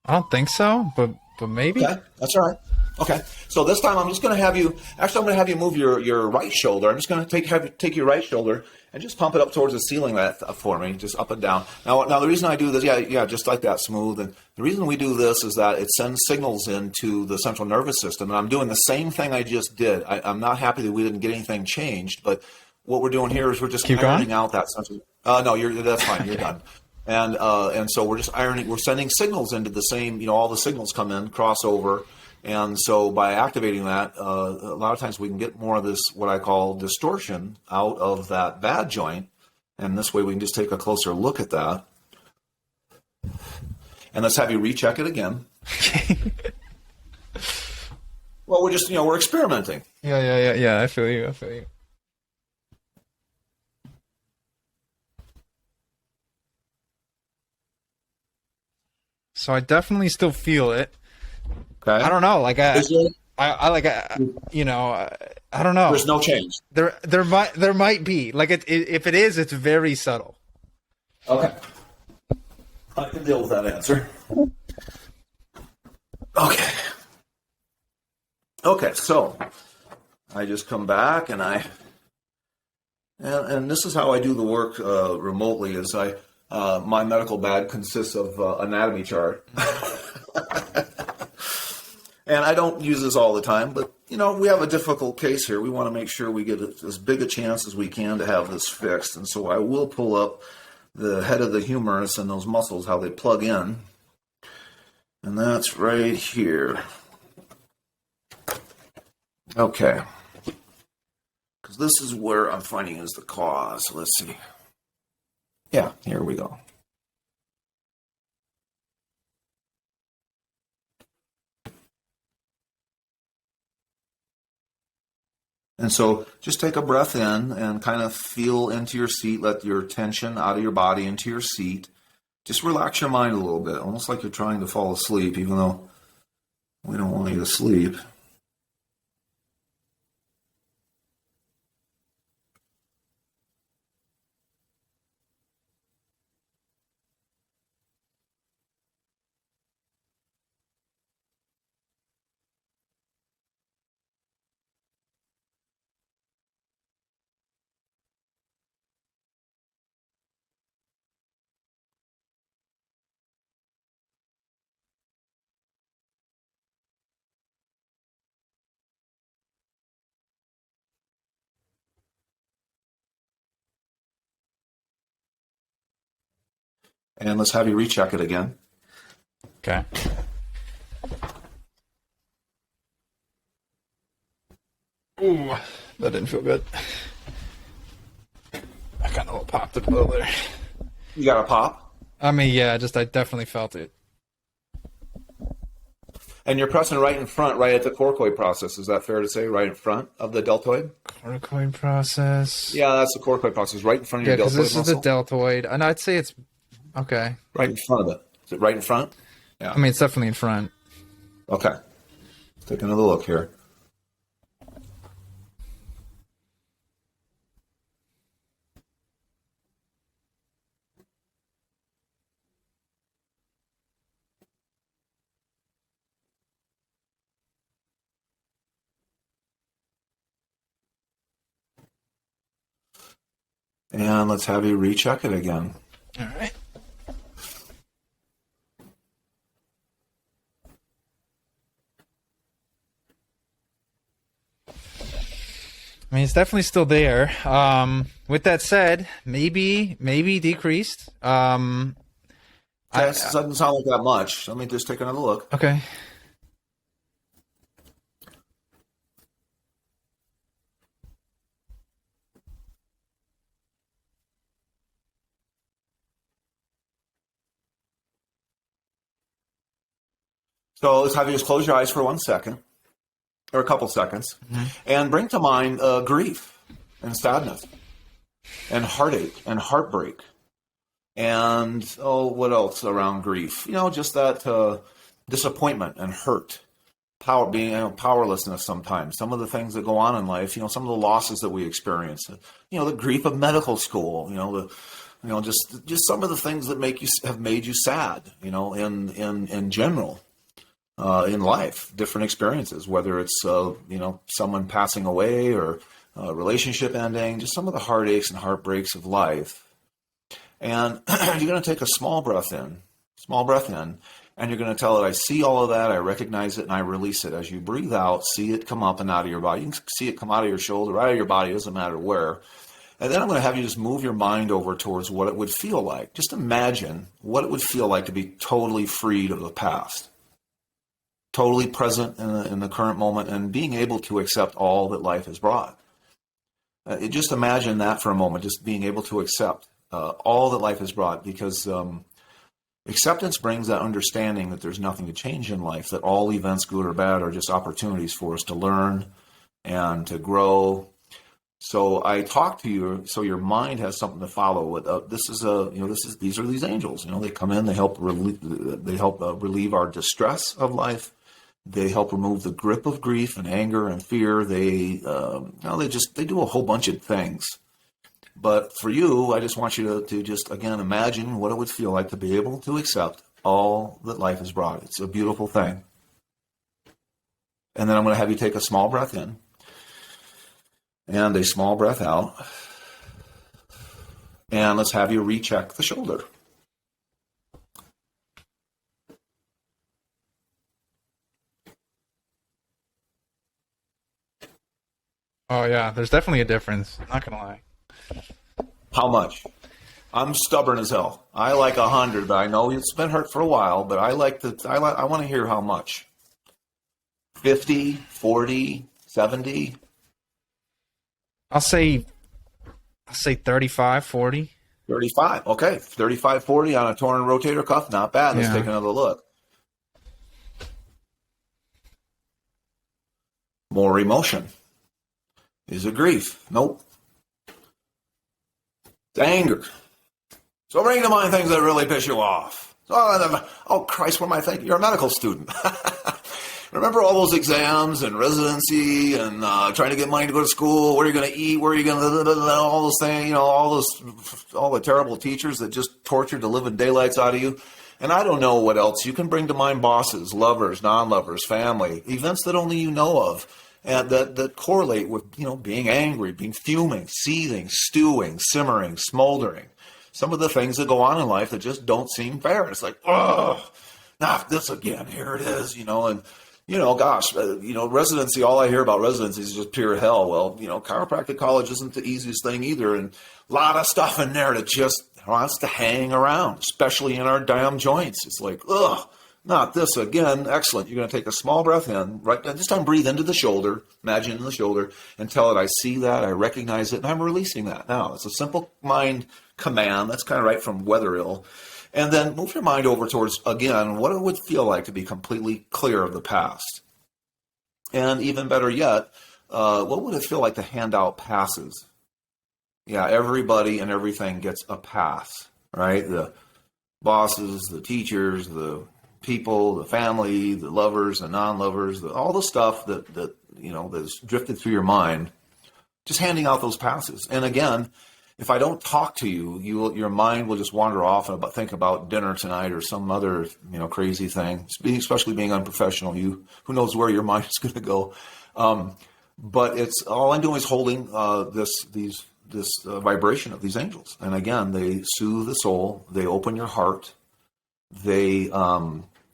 I don't think so, but maybe. Okay, that's all right. Okay, so this time I'm just going to have you. Actually, I'm going to have you move your right shoulder. I'm just going to take your right shoulder and just pump it up towards the ceiling for me, just up and down. Now the reason I do this, just like that, smooth. And the reason we do this is that it sends signals into the central nervous system. And I'm doing the same thing I just did. I'm not happy that we didn't get anything changed, but what we're doing here is we're just ironing out that central. No, that's fine. You're done. And so we're just we're sending signals into the same, all the signals come in, cross over. And so by activating that, a lot of times we can get more of this, what I call distortion out of that bad joint. And this way we can just take a closer look at that. And let's have you recheck it again. Well, we're just, we're experimenting. Yeah. I feel you. So I definitely still feel it. Okay. I don't know. Like I don't know. There's no change. There might be. Like if it is, it's very subtle. Okay. I can deal with that answer. Okay. So I just come back and and this is how I do the work remotely. Is my medical bag consists of anatomy chart. And I don't use this all the time, but, we have a difficult case here. We want to make sure we get as big a chance as we can to have this fixed. And so I will pull up the head of the humerus and those muscles, how they plug in. And that's right here. Okay. Because this is where I'm finding is the cause. Let's see. Yeah, here we go. And so just take a breath in and kind of feel into your seat. Let your tension out of your body into your seat. Just relax your mind a little bit, almost like you're trying to fall asleep, even though we don't want you to sleep. And let's have you recheck it again. Okay. Ooh, that didn't feel good. I kind of popped it a little there. You got a pop? I mean, yeah, I definitely felt it. And you're pressing right in front, right at the coracoid process. Is that fair to say? Right in front of the deltoid? Coracoid process. Yeah, that's the coracoid process. Right in front of your deltoid because this muscle. is the deltoid. And I'd say it's... Okay. Right in front of it. Is it right in front? Yeah. I mean, it's definitely in front. Okay. Let's take another look here. And let's have you recheck it again. All right. I mean, it's definitely still there. With that said, maybe decreased. That doesn't sound like that much. Let me just take another look. Okay. So let's have you just close your eyes for 1 second, or a couple seconds, and bring to mind grief and sadness and heartache and heartbreak. And, what else around grief? Just that disappointment and hurt, powerlessness sometimes. Some of the things that go on in life, some of the losses that we experience. The grief of medical school, just some of the things that have made you sad, in general. In life, different experiences, whether it's, someone passing away or a relationship ending, just some of the heartaches and heartbreaks of life. And you're going to take a small breath in, and you're going to tell it, I see all of that, I recognize it, and I release it. As you breathe out, see it come up and out of your body. You can see it come out of your shoulder, out of your body, doesn't matter where. And then I'm going to have you just move your mind over towards what it would feel like. Just imagine what it would feel like to be totally freed of the past. Totally present in the current moment and being able to accept all that life has brought. Just imagine that for a moment, just being able to accept all that life has brought, because acceptance brings that understanding that there's nothing to change in life, that all events, good or bad, are just opportunities for us to learn and to grow. So I talk to you so your mind has something to follow. These are these angels. They come in, they help relieve our distress of life. They help remove the grip of grief and anger and fear. They do a whole bunch of things. But for you, I just want you to just, again, imagine what it would feel like to be able to accept all that life has brought. It's a beautiful thing. And then I'm going to have you take a small breath in and a small breath out. And let's have you recheck the shoulder. Oh yeah, there's definitely a difference. I'm not gonna lie. How much? I'm stubborn as hell. I like 100, but I know it's been hurt for a while, but I want to hear how much. 50, 40, 70? I'll say 35, 40. 35. Okay. 35, 40 on a torn rotator cuff. Not bad. Let's take another look. More emotion. Is it grief? Nope. It's anger. So bring to mind things that really piss you off. Oh, Christ, what am I thinking? You're a medical student. Remember all those exams and residency and trying to get money to go to school, where you're going to eat, where you're going to, all those things, all the terrible teachers that just tortured the living daylights out of you. And I don't know what else. You can bring to mind bosses, lovers, non-lovers, family, events that only you know of. And that correlate with, being angry, being fuming, seething, stewing, simmering, smoldering. Some of the things that go on in life that just don't seem fair. It's like, oh, not this again. Here it is, and, residency, all I hear about residency is just pure hell. Well, chiropractic college isn't the easiest thing either. And a lot of stuff in there that just wants to hang around, especially in our damn joints. It's like, ugh. Not this again. Excellent. You're going to take a small breath in. Right this time, breathe into the shoulder. Imagine in the shoulder and tell it, I see that, I recognize it, and I'm releasing that. Now, it's a simple mind command. That's kind of right from Weatherill. And then move your mind over towards, again, what it would feel like to be completely clear of the past. And even better yet, what would it feel like to hand out passes? Yeah, everybody and everything gets a pass, right? The bosses, the teachers, the people, the family, the lovers, the non-lovers, all the stuff that's drifted through your mind, just handing out those passes. And again, if I don't talk to you, your mind will just wander off and think about dinner tonight or some other crazy thing. Especially being unprofessional, who knows where your mind is going to go. But it's all I'm doing is holding vibration of these angels. And again, they soothe the soul. They open your heart. They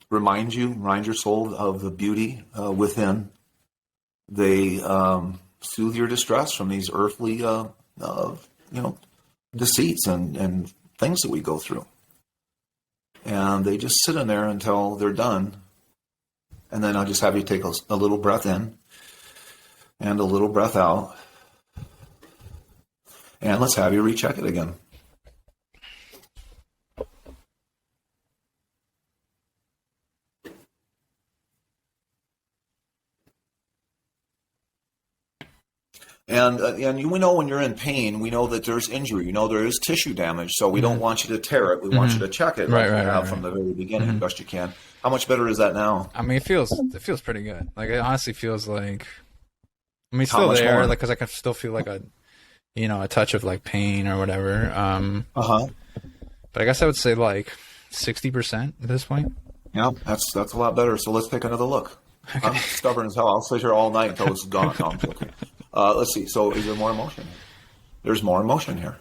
remind your soul of the beauty within. They soothe your distress from these earthly, deceits and things that we go through. And they just sit in there until they're done. And then I'll just have you take a little breath in and a little breath out. And let's have you recheck it again. And we know when you're in pain, we know that there's injury. There is tissue damage. So we don't want you to tear it. We want you to check it from the very beginning, best you can. How much better is that now? I mean, it feels pretty good. Like, it honestly feels like, I mean, it's still there, like, because I can still feel like a touch of like pain or whatever. But I guess I would say like 60% at this point. Yeah, that's a lot better. So let's take another look. Okay. I'm stubborn as hell. I'll sit here all night until it's gone. No, I'm joking. Let's see. So is there more emotion? There's more emotion here.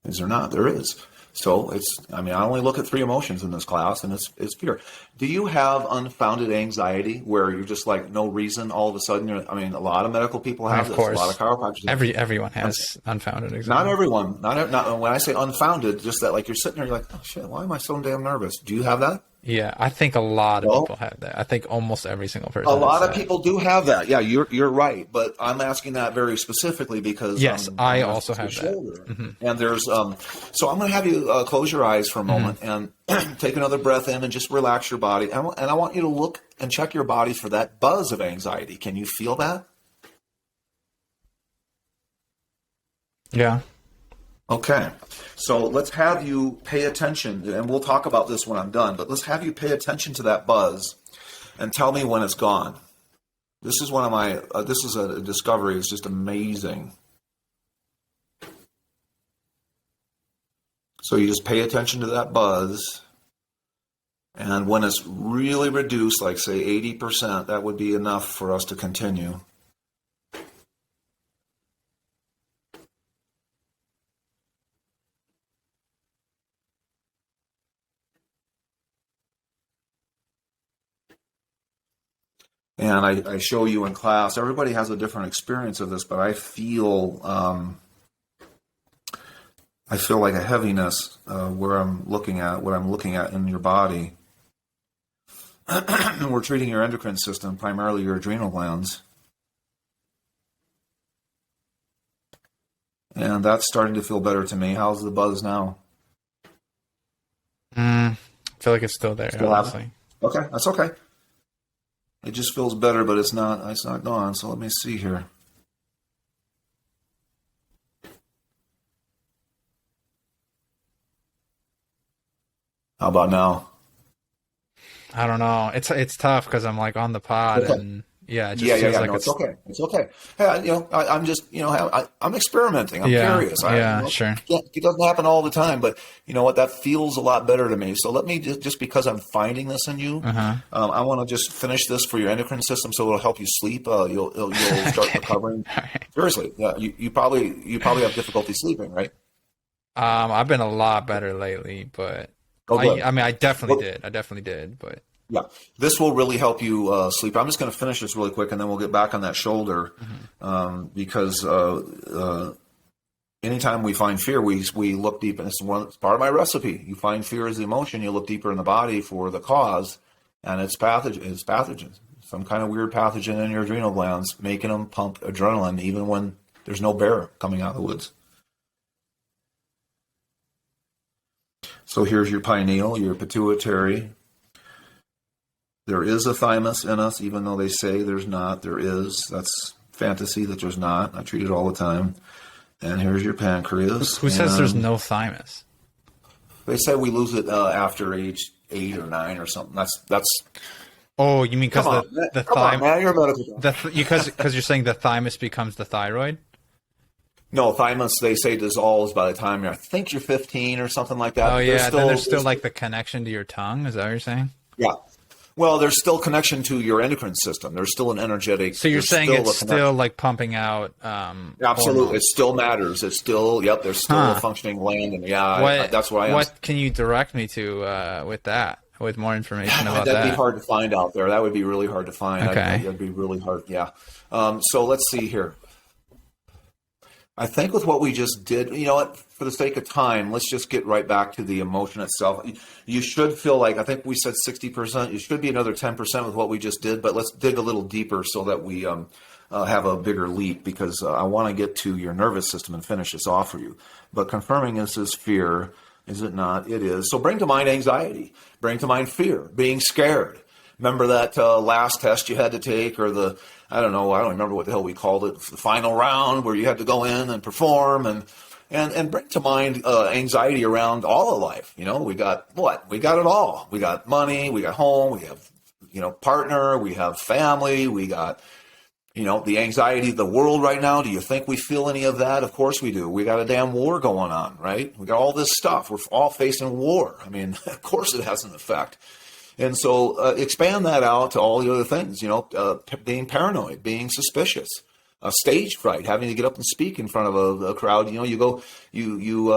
Is there not? There is. So I only look at 3 emotions in this class, and it's fear. Do you have unfounded anxiety where you're just like no reason all of a sudden? A lot of medical people have this. Course. A lot of chiropractors. Everyone has unfounded anxiety. Not everyone. Not when I say unfounded, just that like you're sitting there, you're like, oh shit, why am I so damn nervous? Do you have that? Yeah, I think a lot of people have that. I think almost every single person. A lot of people do have that. Yeah, you're right. But I'm asking that very specifically because yes, I also have that. Mm-hmm. And there's so I'm going to have you close your eyes for a moment and take another breath in and just relax your body. And I want you to look and check your body for that buzz of anxiety. Can you feel that? Yeah. Okay, so let's have you pay attention, and we'll talk about this when I'm done, but let's have you pay attention to that buzz and tell me when it's gone. This is this is a discovery. It's just amazing. So you just pay attention to that buzz, and when it's really reduced, like say 80%, that would be enough for us to continue. And I show you in class. Everybody has a different experience of this, but I feel like a heaviness where I'm looking at what I'm looking at in your body. And we're treating your endocrine system, primarily your adrenal glands. And that's starting to feel better to me. How's the buzz now? I feel like it's still there. Still honestly. Okay, that's okay. It just feels better, but it's not gone. So let me see here. How about now? I don't know. It's tough because I'm like on the pod and it just feels like no, it's okay. It's okay. Hey, I'm just, I'm experimenting. I'm curious. Sure. It doesn't happen all the time, but you know what? That feels a lot better to me. So let me just because I'm finding this in you, I want to just finish this for your endocrine system, so it'll help you sleep. You'll start recovering. Right. Seriously, yeah. You probably have difficulty sleeping, right? I've been a lot better lately, but I definitely did, but. Yeah, this will really help you sleep. I'm just going to finish this really quick, and then we'll get back on that shoulder because anytime we find fear, we look deep, and it's part of my recipe. You find fear as the emotion, you look deeper in the body for the cause, and it's pathogens. Some kind of weird pathogen in your adrenal glands, making them pump adrenaline even when there's no bear coming out of the woods. So here's your pineal, your pituitary. There is a thymus in us, even though they say there's not. There is. That's fantasy that there's not. I treat it all the time. And here's your pancreas. Who says there's no thymus? They say we lose it after age 8 or 9 or something. That's. Oh, you mean because the thymus? Man, you're a medical doctor. Because you're saying the thymus becomes the thyroid? No, thymus, they say, dissolves by the time I think you're 15 or something like that. Oh, yeah. There's still like the connection to your tongue. Is that what you're saying? Yeah. Well, there's still connection to your endocrine system. There's still an energetic. So you're there's saying still it's still like pumping out. Absolutely, hormones. it still matters. It's still There's still a functioning gland, and that's what I am. What can you direct me to with that? With more information about that? That'd be hard to find out there. That would be really hard to find. Okay. That'd be really hard. Yeah. So let's see here. I think with what we just did, you know what, for the sake of time, let's just get right back to the emotion itself. You should feel like, I think we said 60%. You should be another 10% with what we just did, but let's dig a little deeper so that we have a bigger leap, because I want to get to your nervous system and finish this off for you. But confirming this is fear, is it not? It is. So bring to mind anxiety. Bring to mind fear, being scared. Remember that last test you had to take, or I don't remember what the hell we called it, the final round where you had to go in and perform, and bring to mind anxiety around all of life. You know, we got what? We got it all. We got money, we got home, we have, partner, we have family, we got, the anxiety of the world right now. Do you think we feel any of that? Of course we do. We got a damn war going on, right? We got all this stuff. We're all facing war. I mean, of course it has an effect. And so expand that out to all the other things, being paranoid, being suspicious, stage fright, having to get up and speak in front of a crowd. You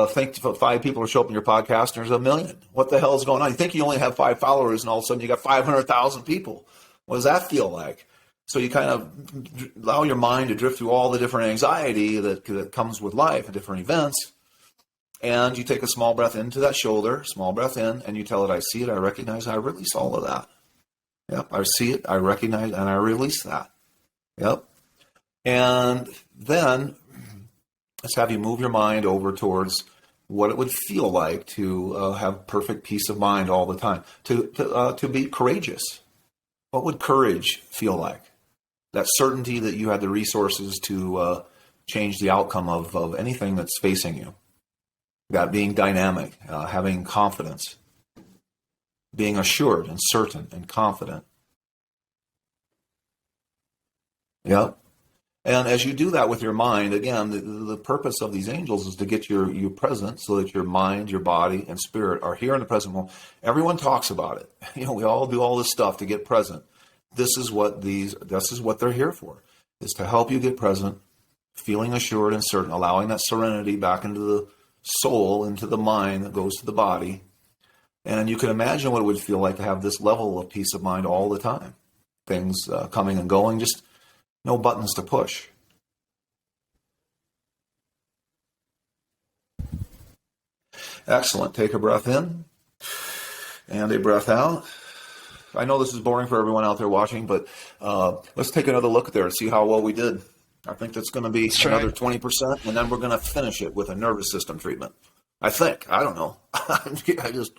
think 5 people are showing up in your podcast and there's 1 million. What the hell is going on? You think you only have 5 followers and all of a sudden you got 500,000 people. What does that feel like? So you kind of allow your mind to drift through all the different anxiety that comes with life and different events. And you take a small breath into that shoulder, small breath in, and you tell it, I see it, I recognize, I release all of that. Yep, I see it, I recognize, and I release that. Yep. And then let's have you move your mind over towards what it would feel like to have perfect peace of mind all the time, to be courageous. What would courage feel like? That certainty that you had the resources to change the outcome of anything that's facing you. That being dynamic, having confidence, being assured and certain and confident. Yep. And as you do that with your mind, again, the purpose of these angels is to get you present so that your mind, your body, and spirit are here in the present moment. Everyone talks about it. We all do all this stuff to get present. This is what they're here for, is to help you get present, feeling assured and certain, allowing that serenity back into the soul, into the mind that goes to the body. And you can imagine what it would feel like to have this level of peace of mind all the time. Things coming and going, just no buttons to push. Excellent. Take a breath in and a breath out. I know this is boring for everyone out there watching, but let's take another look there and see how well we did. I think that's going to be another 20%, and then we're going to finish it with a nervous system treatment. I think. I don't know.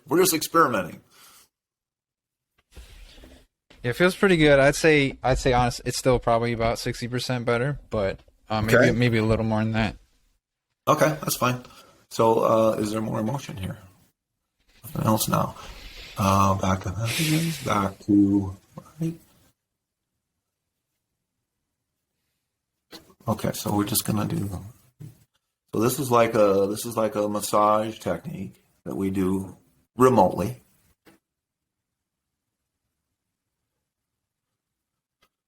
We're just experimenting. It feels pretty good. I'd say honest, it's still probably about 60% better, but maybe a little more than that. Okay, that's fine. So is there more emotion here? Nothing else now. Back to messages. Back to right. Okay, so we're just gonna do. So this is like a massage technique that we do remotely.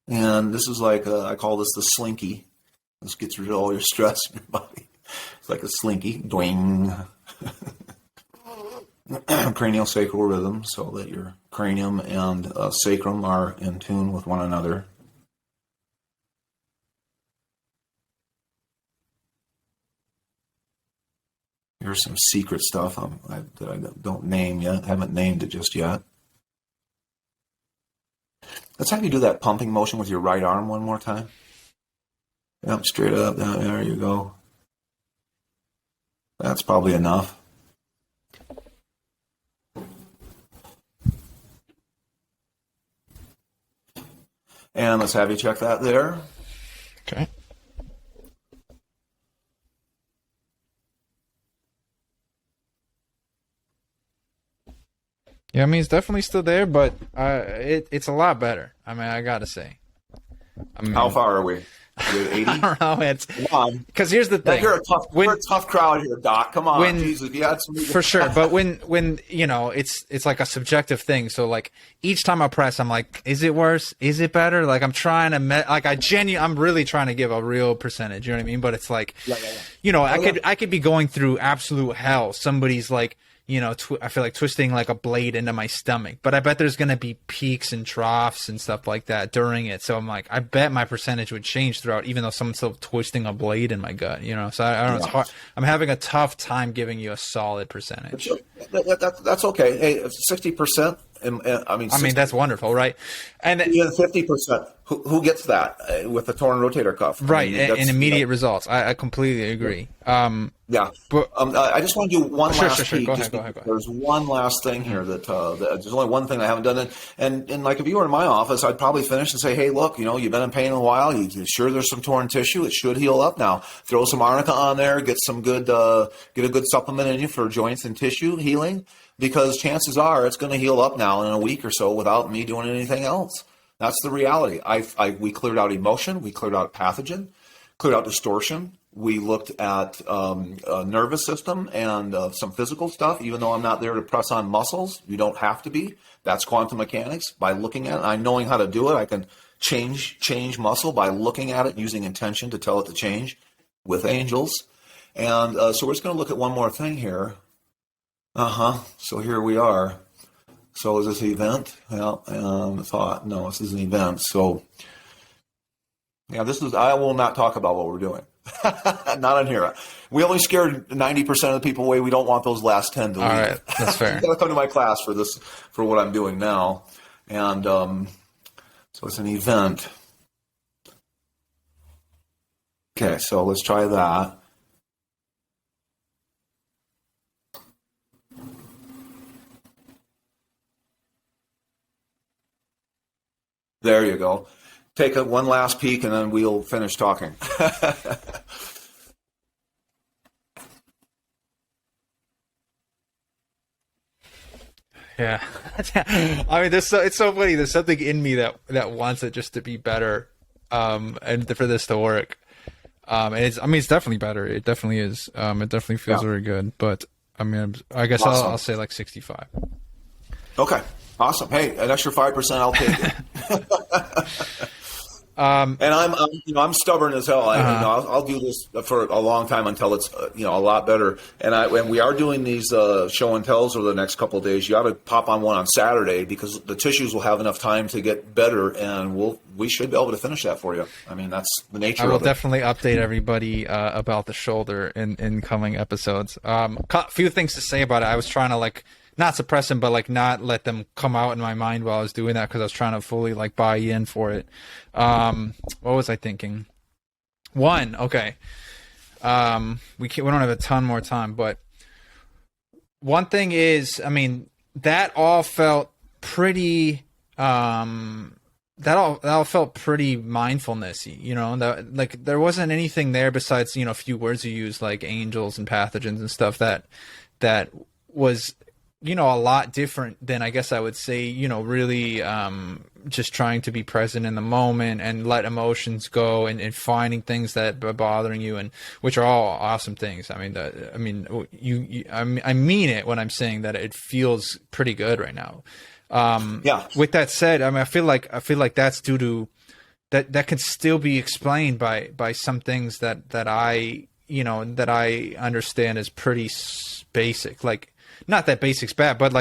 And this is like I call this the slinky. This gets rid of all your stress in your body. It's like a slinky, doing. Craniosacral rhythm, so that your cranium and sacrum are in tune with one another. Here's some secret stuff that I don't name yet. Haven't named it just yet. Let's have you do that pumping motion with your right arm one more time. Yep, straight up. There you go. That's probably enough. And let's have you check that there. Okay. Yeah, I mean, it's definitely still there, but it's a lot better. I mean, I gotta say. How far are we? You're at 80? I don't know. It's Come on. because here's the thing. You're a tough crowd here, Doc. Come on. Jesus, you had some for sure. But when it's like a subjective thing. So like each time I press, I'm like, is it worse? Is it better? Like I'm trying to I'm really trying to give a real percentage. You know what I mean? But it's like, I could be going through absolute hell. Somebody's like, I feel like twisting like a blade into my stomach, but I bet there's going to be peaks and troughs and stuff like that during it. So I'm like, I bet my percentage would change throughout, even though someone's still twisting a blade in my gut, So I don't know. It's hard. I'm having a tough time giving you a solid percentage. That's okay. Hey, 60%. I mean, that's wonderful, right? And even 50%. Who gets that with the torn rotator cuff? Right, and immediate results. I completely agree. Yeah, but I just want to do one last Sure. peek. Go ahead. There's one last thing here that there's only one thing I haven't done. And like if you were in my office, I'd probably finish and say, hey, look, you've been in pain a while. You sure there's some torn tissue? It should heal up now. Throw some arnica on there. Get some good, get a good supplement in you for joints and tissue healing, because chances are it's going to heal up now in a week or so without me doing anything else. That's the reality. We cleared out emotion. We cleared out pathogen, cleared out distortion. We looked at nervous system and some physical stuff, even though I'm not there to press on muscles. You don't have to be. That's quantum mechanics. By looking at it, I knowing how to do it, I can change muscle by looking at it and using intention to tell it to change with angels. And so we're just going to look at one more thing here. So here we are. So is this an event? Well, no, this is an event. So, yeah, I will not talk about what we're doing. Not on here. We only scared 90% of the people away. We don't want those last 10 to leave. All right, that's fair. You got to come to my class for what I'm doing now. And so it's an event. Okay, so let's try that. There you go. Take one last peek, and then we'll finish talking. Yeah. I mean, it's so funny. There's something in me that wants it just to be better, and for this to work. And it's definitely better. It definitely is. It definitely feels very good. But I mean, I guess awesome. I'll say like 65. Okay. Awesome. Hey, an extra 5%, I'll take it. And I'm stubborn as hell. I'll do this for a long time until it's a lot better. And we are doing these show and tells over the next couple of days. You got to pop on one on Saturday because the tissues will have enough time to get better, and we should be able to finish that for you. I mean, that's the nature of it. I will definitely update everybody about the shoulder in coming episodes. A few things to say about it. I was trying to not suppress them, but not let them come out in my mind while I was doing that, because I was trying to fully buy in for it. What was I thinking? Okay. We don't have a ton more time, but one thing is, I mean, that all felt pretty. That all felt pretty mindfulnessy, that there wasn't anything there besides a few words you used like angels and pathogens and stuff that was a lot different than, I guess I would say, really just trying to be present in the moment and let emotions go and finding things that are bothering you, and which are all awesome things. I mean, I mean it when I'm saying that it feels pretty good right now. Yeah. With that said, I mean, I feel like that's due to that can still be explained by some things that I understand as pretty basic, not that basic's bad, but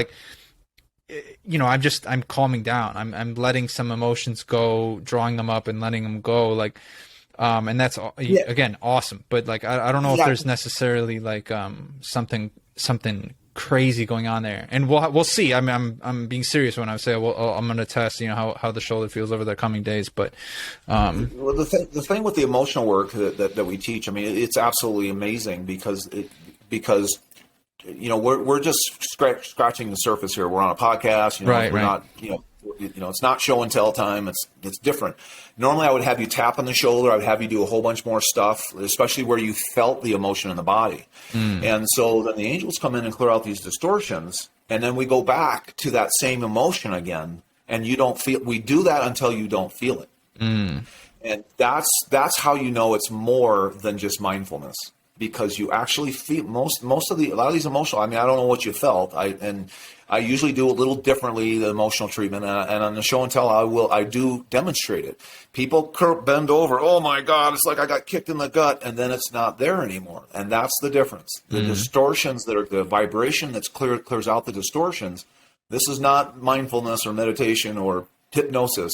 I'm calming down. I'm letting some emotions go, drawing them up and letting them go. And that's again, awesome. But I don't know if there's necessarily something crazy going on there, and we'll see. I mean, I'm being serious when I say, I'm going to test, how the shoulder feels over the coming days. But well, the thing with the emotional work that we teach, I mean, it's absolutely amazing because we're just scratching the surface here. We're on a podcast, right, we're not, it's not show and tell time. It's different. Normally I would have you tap on the shoulder. I would have you do a whole bunch more stuff, especially where you felt the emotion in the body. And so then the angels come in and clear out these distortions. And then we go back to that same emotion again. And we do that until you don't feel it. And that's how you know it's more than just mindfulness, because you actually feel a lot of these emotional. I mean, I don't know what you felt. I usually do a little differently the emotional treatment, and on the show and tell I do demonstrate it. People bend over. Oh my God, it's like I got kicked in the gut, and then it's not there anymore. And that's the difference. The distortions that are the vibration that's clears out the distortions. This is not mindfulness or meditation or hypnosis.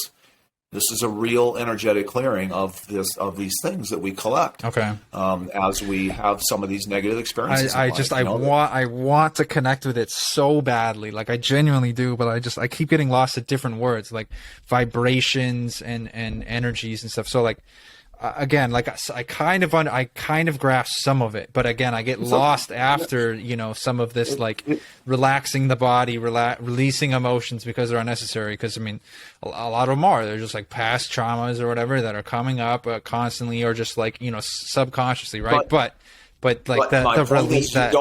This is a real energetic clearing of these things that we collect. Okay. As we have some of these negative experiences. I want to connect with it so badly. Like I genuinely do, but I keep getting lost at different words like vibrations and energies and stuff. So like, again, like I kind of grasp some of it, but again, I get lost after, some of this, like relaxing the body, releasing emotions because they're unnecessary. Because I mean, a lot of them they're just like past traumas or whatever that are coming up constantly, or just like, subconsciously. Right. But the release that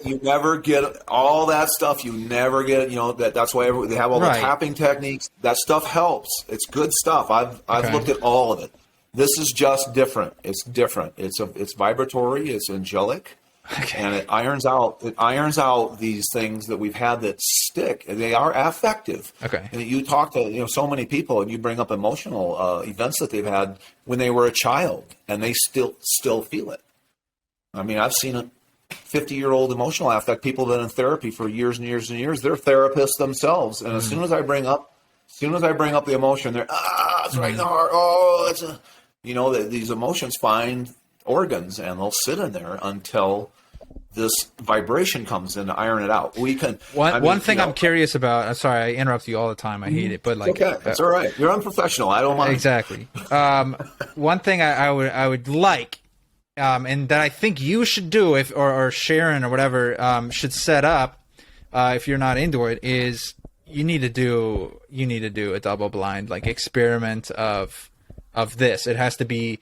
you never get all that stuff. You never get it. That's why they have all the tapping techniques. That stuff helps. It's good stuff. I've looked at all of it. This is just different. It's different. It's vibratory. It's angelic, and it irons out these things that we've had that stick. And they are affective. Okay. And you talk to so many people, and you bring up emotional events that they've had when they were a child, and they still feel it. I mean, I've seen a 50-year-old emotional affect. People that have been in therapy for years and years and years. They're therapists themselves, and as soon as I bring up the emotion, they're it's right in the heart. Oh, it's a. That these emotions find organs, and they'll sit in there until this vibration comes in to iron it out. We can. One thing I'm curious about. I'm sorry, I interrupt you all the time. I hate it, but like, okay, it's all right. You're unprofessional. I don't mind. Exactly. One thing I would like, and that I think you should do, or Sharon or whatever should set up, if you're not into it, is you need to do a double blind like experiment of this. It has to be,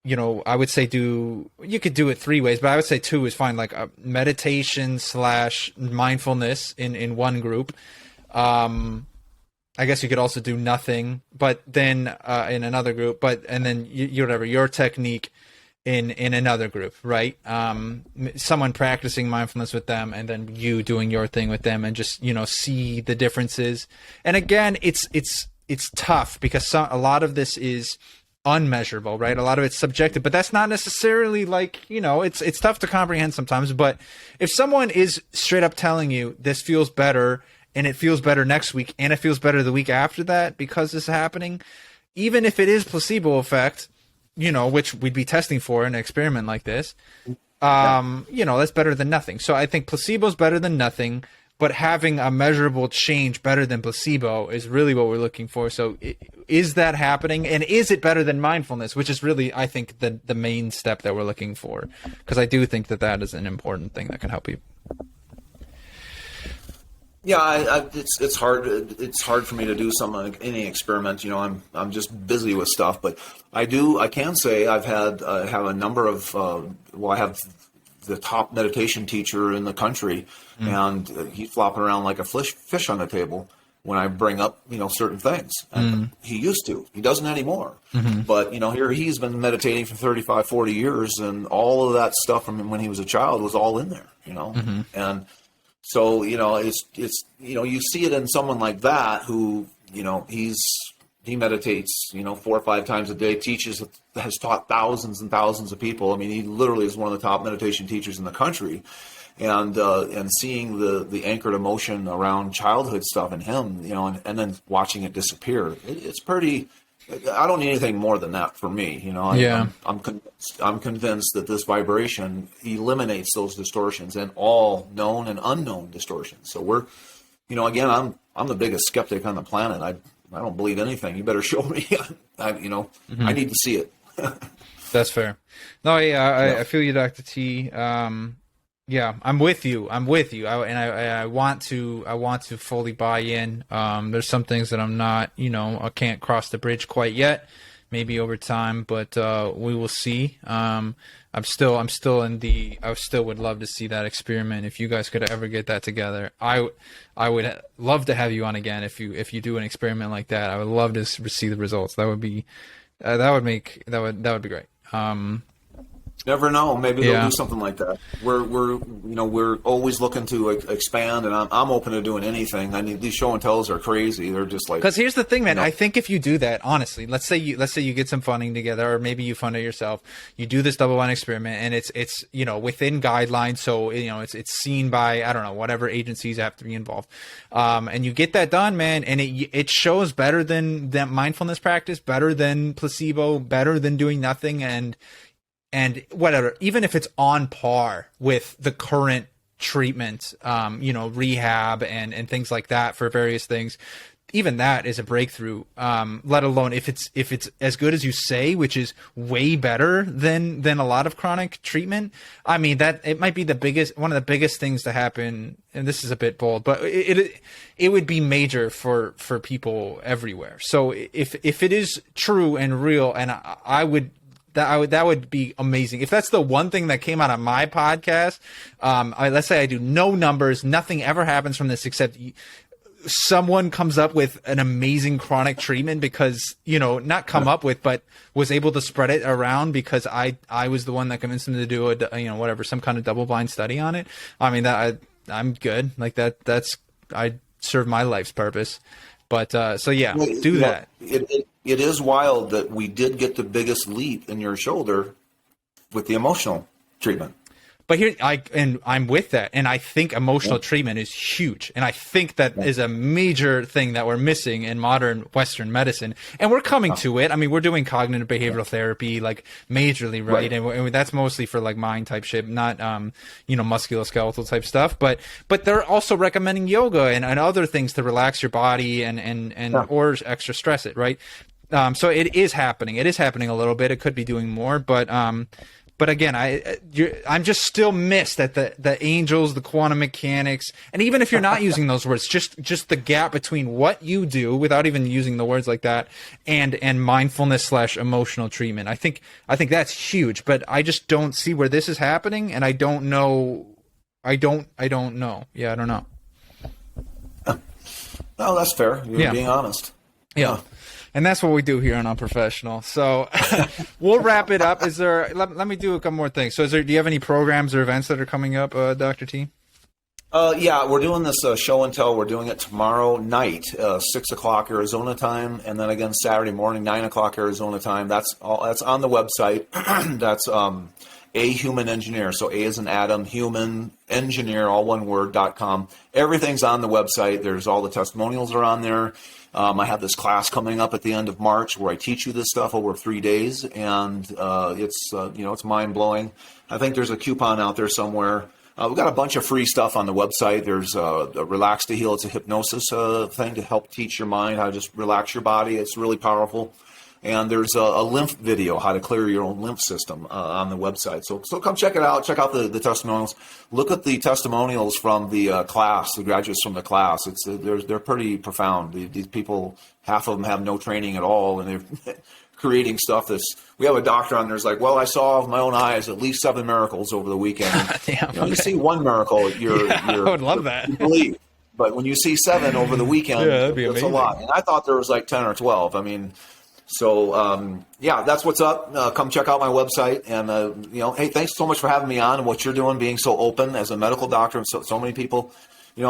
I would say you could do it 3 ways, but I would say 2 is fine. Like a meditation / mindfulness in one group. I guess you could also do nothing, but then in another group, and then your technique in another group, right? Someone practicing mindfulness with them, and then you doing your thing with them, and just see the differences. And again, it's tough because a lot of this is unmeasurable, right? A lot of it's subjective, but that's not necessarily like, it's tough to comprehend sometimes. But if someone is straight up telling you this feels better, and it feels better next week, and it feels better the week after that because this is happening, even if it is placebo effect, which we'd be testing for in an experiment like this, that's better than nothing. So I think placebo is better than nothing. But having a measurable change better than placebo is really what we're looking for. So is that happening? And is it better than mindfulness, which is really, I think, the main step that we're looking for? Because I do think that is an important thing that can help you. Yeah, it's hard. It's hard for me to do any experiment. I'm just busy with stuff. But I can say I've had have a number of. I have the top meditation teacher in the country, and he's flopping around like a fish on the table when I bring up certain things. And he used to. He doesn't anymore. But here he's been meditating for 35, 40 years, and all of that stuff from when he was a child was all in there. And so it's you see it in someone like that who he meditates 4 or 5 times a day, has taught thousands and thousands of people. I mean, he literally is one of the top meditation teachers in the country, and seeing the anchored emotion around childhood stuff in him, and then watching it disappear. It's pretty. I don't need anything more than that for me. I'm convinced that this vibration eliminates those distortions and all known and unknown distortions. So we're, again, I'm the biggest skeptic on the planet. I don't believe anything. You better show me. I need to see it. That's fair. No, I feel you, Dr. T. Yeah, I'm with you. I want to fully buy in. There's some things that I'm not, I can't cross the bridge quite yet. Maybe over time, but we will see. I still would love to see that experiment. If you guys could ever get that together, I would love to have you on again. If you do an experiment like that, I would love to see the results. That would be That would be great. Never know. Maybe Yeah. they'll do something like that. We're always looking to expand, and I'm open to doing anything. I mean, these show and tells are crazy. They're just like, Because here's the thing, man. you know. I think if you do that, honestly, let's say you get some funding together, or maybe you fund it yourself. You do this double-blind experiment, and it's within guidelines, so it's seen by, I don't know, whatever agencies have to be involved, and you get that done, man, and it shows better than that mindfulness practice, better than placebo, better than doing nothing, and whatever, even if it's on par with the current treatment, rehab and things like that for various things, even that is a breakthrough, let alone if it's as good as you say, which is way better than a lot of chronic treatment. I mean, that it might be one of the biggest things to happen, and this is a bit bold, but it would be major for people everywhere. So if it is true and real, and that would be amazing. If that's the one thing that came out of my podcast, let's say I do no numbers, nothing ever happens from this except someone comes up with an amazing chronic treatment because, not come up with, but was able to spread it around because I was the one that convinced them to do some kind of double-blind study on it. I mean, I'm good. Like I serve my life's purpose. But do that. It is wild that we did get the biggest leap in your shoulder with the emotional treatment. But I'm with that, and I think emotional treatment is huge, and I think that is a major thing that we're missing in modern Western medicine, and we're coming to it. I mean, we're doing cognitive behavioral therapy like majorly, right? And that's mostly for like mind type shit, not musculoskeletal type stuff. But they're also recommending yoga and other things to relax your body or extra stress it, right? So it is happening. It is happening a little bit. It could be doing more, but again, I'm just still missed at the angels, the quantum mechanics, and even if you're not using those words, just the gap between what you do without even using the words like that and mindfulness / emotional treatment. I think that's huge, but I just don't see where this is happening, and I don't know. I don't know. Yeah, I don't know. Oh, that's fair. You're being honest. Yeah. And that's what we do here on Unprofessional. So we'll wrap it up. Let me do a couple more things. So do you have any programs or events that are coming up, Dr. T? Yeah, we're doing this show and tell. We're doing it tomorrow night, 6 o'clock Arizona time, and then again Saturday morning, 9 o'clock Arizona time. That's on the website. That's A Human Engineer. So A is an Adam, Human Engineer, all one word, .com. Everything's on the website. There's all the testimonials are on there. I have this class coming up at the end of March where I teach you this stuff over 3 days, and it's mind blowing. I think there's a coupon out there somewhere. We've got a bunch of free stuff on the website. There's a Relax to Heal. It's a hypnosis thing to help teach your mind how to just relax your body. It's really powerful. And there's a lymph video, how to clear your own lymph system on the website. So come check it out. Check out the testimonials. Look at the testimonials from the class, the graduates from the class. They're pretty profound. These people, half of them have no training at all, and they're creating stuff we have a doctor on there's like, well, I saw with my own eyes at least 7 miracles over the weekend. You see one miracle, I would love that. You believe. But when you see 7 over the weekend, that'd be it's amazing. a lot. And I thought there was like 10 or 12. I mean, so, that's what's up. Come check out my website. And, hey, thanks so much for having me on and what you're doing, being so open as a medical doctor. And so many people, we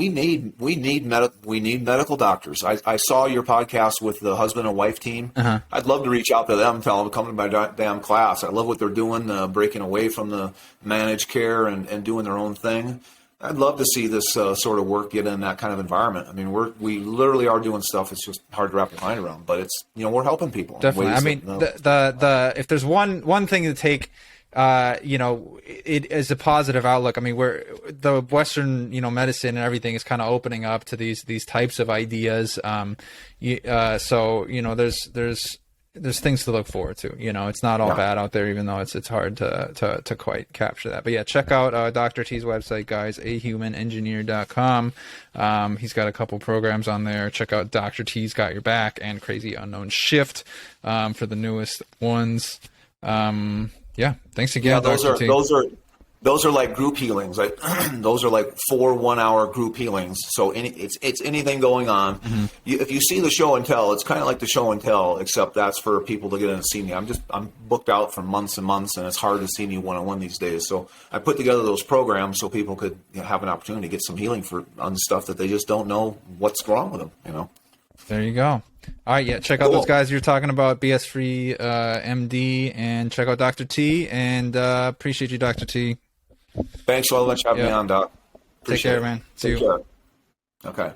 need medical doctors. I saw your podcast with the husband and wife team. Uh-huh. I'd love to reach out to them, tell them to come to my damn class. I love what they're doing, breaking away from the managed care and doing their own thing. I'd love to see this sort of work get in that kind of environment. I mean, we literally are doing stuff. It's just hard to wrap your mind around, but it's, we're helping people. Definitely. I mean, the if there's one thing to take, it is a positive outlook. I mean, the Western, medicine and everything is kind of opening up to these types of ideas. There's things to look forward to. It's not all bad out there, even though it's hard to quite capture that. But yeah, check out Dr. T's website, guys, ahumanengineer.com. He's got a couple programs on there. Check out Dr. T's Got Your Back and Crazy Unknown Shift for the newest ones. Thanks again, Dr. T. Those are like group healings. Like those are like 4 1-hour group healings. So it's anything going on. If you see the show and tell, it's kind of like the show and tell, except that's for people to get in and see me. I'm booked out for months and months, and it's hard to see me one-on-one these days. So I put together those programs so people could have an opportunity to get some healing on stuff that they just don't know what's wrong with them. There you go. All right, yeah, check out those guys you're talking about, BS Free MD, and check out Dr. T, and appreciate you, Dr. T. Thanks so much for having me on, Doc. Take care, man. See you. Okay.